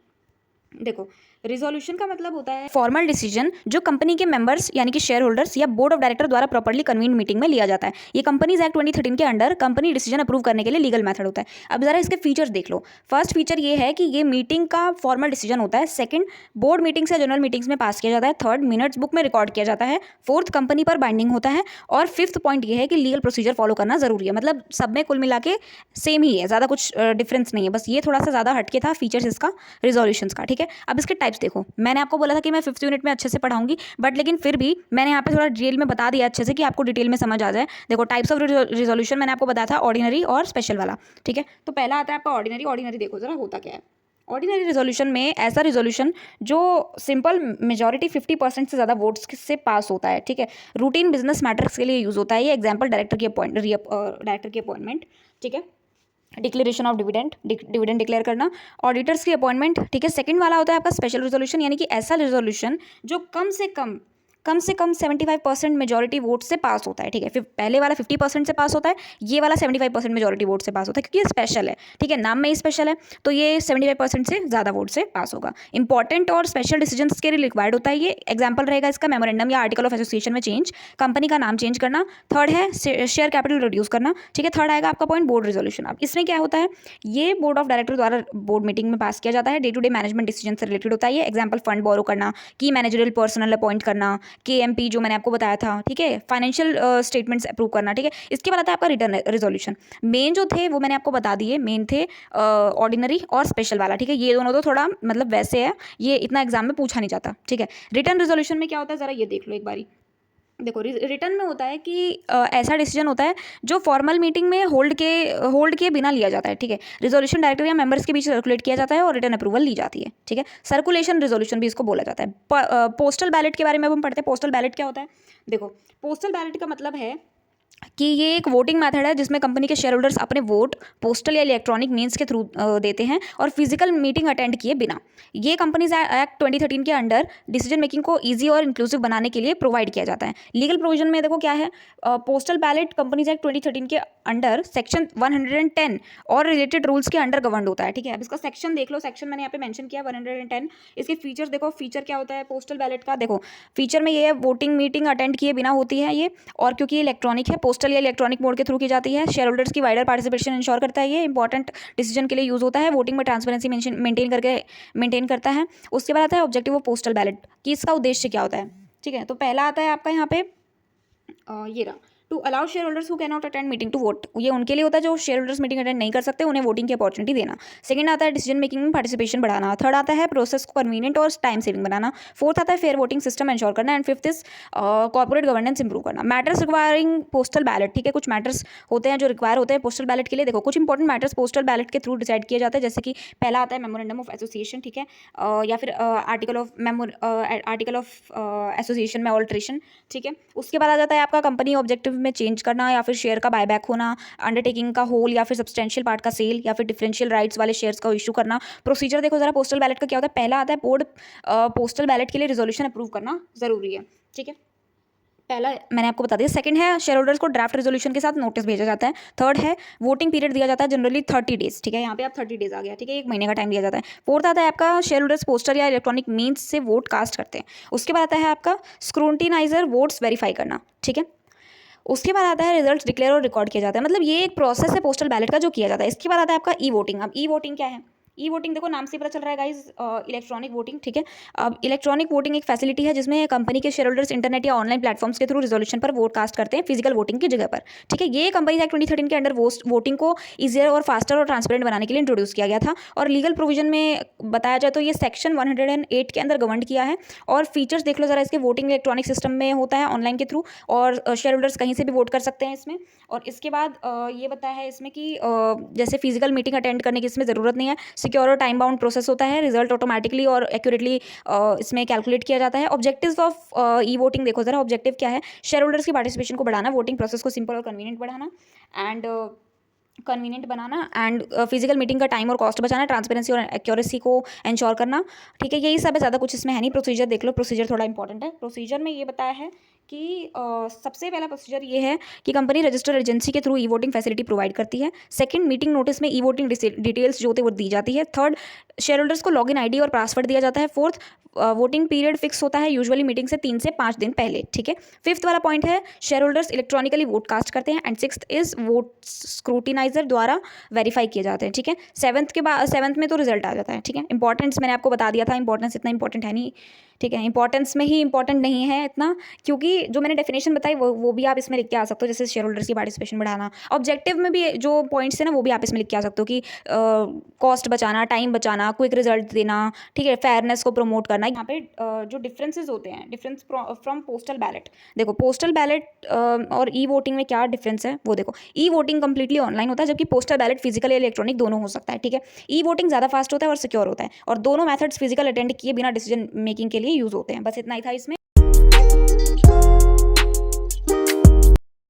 देखो, रिजोल्यूशन का मतलब होता है फॉर्मल डिसीजन जो कंपनी के मेंबर्स यानी कि शेयर होल्डर्स या बोर्ड ऑफ डायरेक्टर द्वारा प्रॉपर्ली कन्वीन मीटिंग में लिया जाता है। ये कंपनीज एक्ट 2013 के अंडर कंपनी डिसीजन अप्रूव करने के लिए लीगल मेथड होता है। अब जरा इसके फीचर्स देख लो। फर्स्ट फीचर ये है कि ये मीटिंग का फॉर्मल डिसीजन होता है। सेकंड, बोर्ड मीटिंग्स या जनरल मीटिंग्स में पास किया जाता है। थर्ड, मिनट्स बुक में रिकॉर्ड किया जाता है। फोर्थ, कंपनी पर बाइंडिंग होता है। और फिफ्थ पॉइंट ये है कि लीगल प्रोसीजर फॉलो करना जरूरी है। मतलब सब में कुल मिला के सेम ही है, ज़्यादा कुछ डिफरेंस नहीं है, बस ये थोड़ा सा ज़्यादा हटके था फीचर्स इसका रिजोल्यूशंस का, ठीक है। अब इसके टाइप्स देखो, मैंने आपको बोला था कि मैं 5th यूनिट में अच्छे से पढ़ाऊंगी, बट लेकिन फिर भी मैंने यहाँ पे थोड़ा डिटेल में बता दिया अच्छे से कि आपको डिटेल में समझ आ जाए। देखो, टाइप्स ऑफ रिजोल्यूशन मैंने आपको बताया था, ऑर्डिनरी और स्पेशल वाला, ठीक है। तो पहला आता है आपका ऑर्डिनरी। ऑर्डिनरी देखो जरा होता क्या है। ऑर्डिनरी रिजोल्यूशन में ऐसा रिजोल्यूशन जो सिंपल मेजॉरिटी 50% से ज़्यादा वोट्स से पास होता है, ठीक है। रूटीन बिजनेस मैटर्स के लिए यूज होता है ये। एग्जाम्पल, डायरेक्टर की अपॉइंटमेंट, ठीक है। डिक्लेरेशन ऑफ डिविडेंड डिक्लेयर करना, ऑडिटर्स की अपॉइंटमेंट, ठीक है। सेकंड वाला होता है आपका स्पेशल रेजोल्यूशन, यानी कि ऐसा रेजोल्यूशन जो कम से कम 75% मेजॉरिटी वोट से पास होता है, ठीक है। फिर पहले वाला 50% से पास होता है, ये वाला 75% मेजॉरिटी वोट से पास होता है, क्योंकि ये स्पेशल है, ठीक है, नाम में ही स्पेशल है, तो ये 75% से ज़्यादा वोट से पास होगा। इंपॉर्टेंट और स्पेशल डिसीजंस के लिए रिक्वायर्ड होता है ये। एग्जाम्पल रहेगा इसका मेमोरेंडम या आर्टिकल ऑफ एसोसिएशन में चेंज, कंपनी का नाम चेंज करना। थर्ड है शेयर कैपिटल रिड्यूस करना, ठीक है। थर्ड आएगा आपका पॉइंट बोर्ड रिजोल्यूशन। अब इसमें क्या होता है, ये बोर्ड ऑफ डायरेक्टर द्वारा बोर्ड मीटिंग में पास किया जाता है। Day to day management decision से रिलेटेड होता है ये। एग्जाम्पल, फंड बोरो करना, की मैनेजरियल पर्सनल अपॉइंट करना, KMP जो मैंने आपको बताया था, ठीक है। फाइनेंशियल स्टेटमेंट्स अप्रूव करना, ठीक है। इसके बाद आता है आपका रिटर्न रिजोल्यूशन। मेन जो थे वो मैंने आपको बता दिए, मेन थे ऑर्डिनरी और स्पेशल वाला, ठीक है। ये दोनों तो थोड़ा मतलब वैसे है, ये इतना एग्जाम में पूछा नहीं जाता, ठीक है। रिटर्न रिजोल्यूशन में क्या होता है जरा ये देख लो एक बारी। देखो, रिटर्न में होता है कि ऐसा डिसीजन होता है जो फॉर्मल मीटिंग में होल्ड के बिना लिया जाता है, ठीक है। रिजोल्यूशन डायरेक्टर या मेंबर्स के बीच सर्कुलेट किया जाता है और रिटर्न अप्रूवल ली जाती है, ठीक है। सर्कुलेशन रिजोल्यूशन भी इसको बोला जाता है। पोस्टल बैलेट के बारे में अब हम पढ़ते हैं। पोस्टल बैलेट क्या होता है, देखो, पोस्टल बैलेट का मतलब है कि ये एक वोटिंग मेथड है जिसमें कंपनी के शेयर होल्डर्स अपने वोट पोस्टल या इलेक्ट्रॉनिक मीन्स के थ्रू देते हैं और फिजिकल मीटिंग अटेंड किए बिना। ये कंपनीज एक्ट 2013 के अंडर डिसीजन मेकिंग को ईजी और इंक्लूसिव बनाने के लिए प्रोवाइड किया जाता है। लीगल प्रोविजन में देखो क्या है, पोस्टल बैलेट कंपनीज एक्ट 2013 के अंडर सेक्शन 110 और रिलेटेड रूल्स के अंडर गवर्न होता है। ठीक है, अब इसका सेक्शन देख लो, सेक्शन मैंने यहाँ पे मेंशन किया 110। इसके फीचर्स देखो, फीचर क्या होता है पोस्टल बैलेट का, देखो फीचर में ये है वोटिंग मीटिंग अटेंड किए बिना होती है ये, और क्योंकि ये इलेक्ट्रॉनिक है, पोस्टल या इलेक्ट्रॉनिक मोड के थ्रू की जाती है। शेयर होल्डर्स की वाइडर पार्टिसिपेशन इंश्योर करता है, ये इंपॉर्टेंट डिसीजन के लिए यूज होता है। वोटिंग में ट्रांसपेरेंसी मेंटेन करता है। उसके बाद आता है ऑब्जेक्टिव ऑफ पोस्टल बैलेट, कि इसका उद्देश्य क्या होता है। ठीक है, तो पहला आता है आपका यहाँ पे ये रहा, to allow shareholders who can not attend meeting to vote. ये उनके लिए होता है जो शेयर होल्डर्स मीटिंग अटेंड नहीं कर सकते, उन्हें वोटिंग की अपॉर्चुनिटी देना। सेकंड आता है डिसीजन मेकिंग में पार्टिसिपेशन बढ़ाना। थर्ड आता है प्रोसेस को कन्वीनियंट और टाइम सेविंग बनाना। फोर्थ आता है फेयर वोटिंग सिस्टम एंश्योर करना। And fifth is corporate governance improve करना। मैटर्स रिक्वायरिंग पोस्टल बैलेट, ठीक है, कुछ मैटर्स होते हैं जो रिक्वायर होते हैं पोस्टल बैलेट के लिए। देखो कुछ इंपॉर्टेंट मैटर्स पोस्टल बैलेट के थ्रू डिसाइड किए जाते हैं, जैसे कि पहला आता है मेमोरेंडम ऑफ एसोसिएशन, ठीक है, या फिर आर्टिकल ऑफ एसोसिएशन में ऑल्ट्रेशन। ठीक है, उसके बाद आ जाता है आपका कंपनी ऑब्जेक्टिव में चेंज करना, या फिर शेयर का बायबैक होना, अंडरटेकिंग का होल या फिर सब्सटेंशियल पार्ट का सेल, या फिर डिफरेंशियल राइट्स वाले शेयर्स का इशू करना। प्रोसीजर देखो जरा पोस्टल बैलेट का क्या होता है। पहला आता है बोर्ड पोस्टल बैलेट के लिए रिजोल्यूशन अप्रूव करना जरूरी है। ठीक है, पहला मैंने आपको बता दिया। सेकंड है शेयर होल्डर्स को ड्राफ्ट रेजोल्यूशन के साथ नोटिस भेजा जाता है। थर्ड है वोटिंग पीरियड दिया जाता है, जनरली 30 डेज। ठीक है, यहाँ पे आप 30 डेज आ गया, ठीक है, 1 महीने का टाइम दिया जाता है। फोर्थ आता है आपका शेयर होल्डर्स पोस्टर या इलेक्ट्रॉनिक मीन्स से वोट कास्ट करते हैं। उसके बाद आता है आपका स्क्रूटिनाइजर वोट्स वेरीफाई करना। ठीक है, उसके बाद आता है रिजल्ट डिक्लेयर और रिकॉर्ड किया जाता है। मतलब ये एक प्रोसेस है पोस्टल बैलेट का जो किया जाता है। इसके बाद आता है आपका ई वोटिंग। अब ई वोटिंग क्या है? ई वोटिंग देखो नाम से पता चल रहा है गाइज, इलेक्ट्रॉनिक वोटिंग। ठीक है, अब इलेक्ट्रॉनिक वोटिंग एक फैसिलिटी है जिसमें कंपनी के शेयर होल्डर्स इंटरनेट या ऑनलाइन प्लेटफॉर्म्स के थ्रू रिजोल्यूशन पर वोट कास्ट करते हैं फिजिकल वोटिंग की जगह पर। ठीक है, ये कंपनी एक्ट 2013 के अंडर वोटिंग को ईजियर और फास्टर और ट्रांसपेरेंट बनाने के लिए इंट्रोड्यूस किया गया था। और लीगल प्रोविजन में बताया जाए तो ये सेक्शन 108 के अंदर गवर्न किया है। और फीचर्स देख लो जरा इसके, वोटिंग इलेक्ट्रॉनिक सिस्टम में होता है ऑनलाइन के थ्रू, और शेयर होल्डर्स कहीं से भी वोट कर सकते हैं इसमें। और इसके बाद ये बताया है इसमें कि जैसे फिजिकल मीटिंग अटेंड करने की इसमें ज़रूरत नहीं है। सिक्योर और टाइम बाउंड प्रोसेस होता है। रिजल्ट ऑटोमेटिकली और एक्यूरेटली इसमें कैलकुलेट किया जाता है। ऑब्जेक्टिव्स ऑफ ई वोटिंग देखो जरा, ऑब्जेक्टिव क्या है? शेयर होल्डर्स की पार्टिसिपेशन को बढ़ाना, वोटिंग प्रोसेस को सिंपल और convenient banana and physical meeting का टाइम और कॉस्ट बचाना, ट्रांसपेरेंसी और एक्यूरेसी को इंश्योर करना। ठीक है, यही सब है, ज़्यादा कुछ इसमें है नहीं। प्रोसीजर देख लो, प्रोसीजर थोड़ा इंपॉर्टेंट है। प्रोसीजर में ये बताया है कि सबसे पहला प्रोसीजर ये है कि कंपनी रजिस्टर्ड एजेंसी के through e voting facility provide करती है। सेकंड, मीटिंग नोटिस में ई वोटिंग डिटेल्स जो होते हैं वो दी जाती है। थर्ड, शेयर होल्डर्स को लॉगिन आईडी और पासवर्ड दिया जाता है। फोर्थ, वोटिंग पीरियड फिक्स होता है यूजुअली मीटिंग से 3 से 5 दिन पहले। ठीक है, फिफ्थ वाला पॉइंट है shareholders electronically vote cast करते हैं। And sixth is vote scrutiniser द्वारा वेरीफाई किए जाते हैं। ठीक है, सेवंथ में तो रिजल्ट आ जाता है। ठीक है, इंपॉर्टेंस मैंने आपको बता दिया था, इंपॉर्टेंस इतना इंपॉर्टेंट है नहीं। ठीक है, इंपॉर्टेंस में ही इंपॉर्टेंट नहीं है इतना, क्योंकि जो मैंने डेफिनेशन बताई वो भी आप इसमें लिख के आ सकते हो, जैसे शेयर होल्डर्स की पार्टिसिपेशन बढ़ाना। ऑब्जेक्टिव में भी जो पॉइंट्स है ना वो भी आप इसमें लिख के आ सकते हो कि कॉस्ट बचाना, टाइम बचाना, क्विक रिजल्ट देना। ठीक है, फेयरनेस को प्रमोट करना। यहाँ पे जो डिफरेंसेस होते हैं, डिफरेंस फ्रॉम पोस्टल बैलेट, देखो पोस्टल बैलेट और ई वोटिंग में क्या डिफरेंस है वो देखो। ई वोटिंग कंप्लीटली ऑनलाइन होता है, जबकि पोस्टल बैलेट फिजिकल या इलेक्ट्रॉनिक दोनों हो सकता है। ठीक है, ई वोटिंग ज़्यादा फास्ट होता है और सिक्योर होता है, और दोनों मेथड्स फिजिकल अटेंड किए बिना डिसीजन मेकिंग के लिए यूज होते हैं। बस इतना ही था इसमें।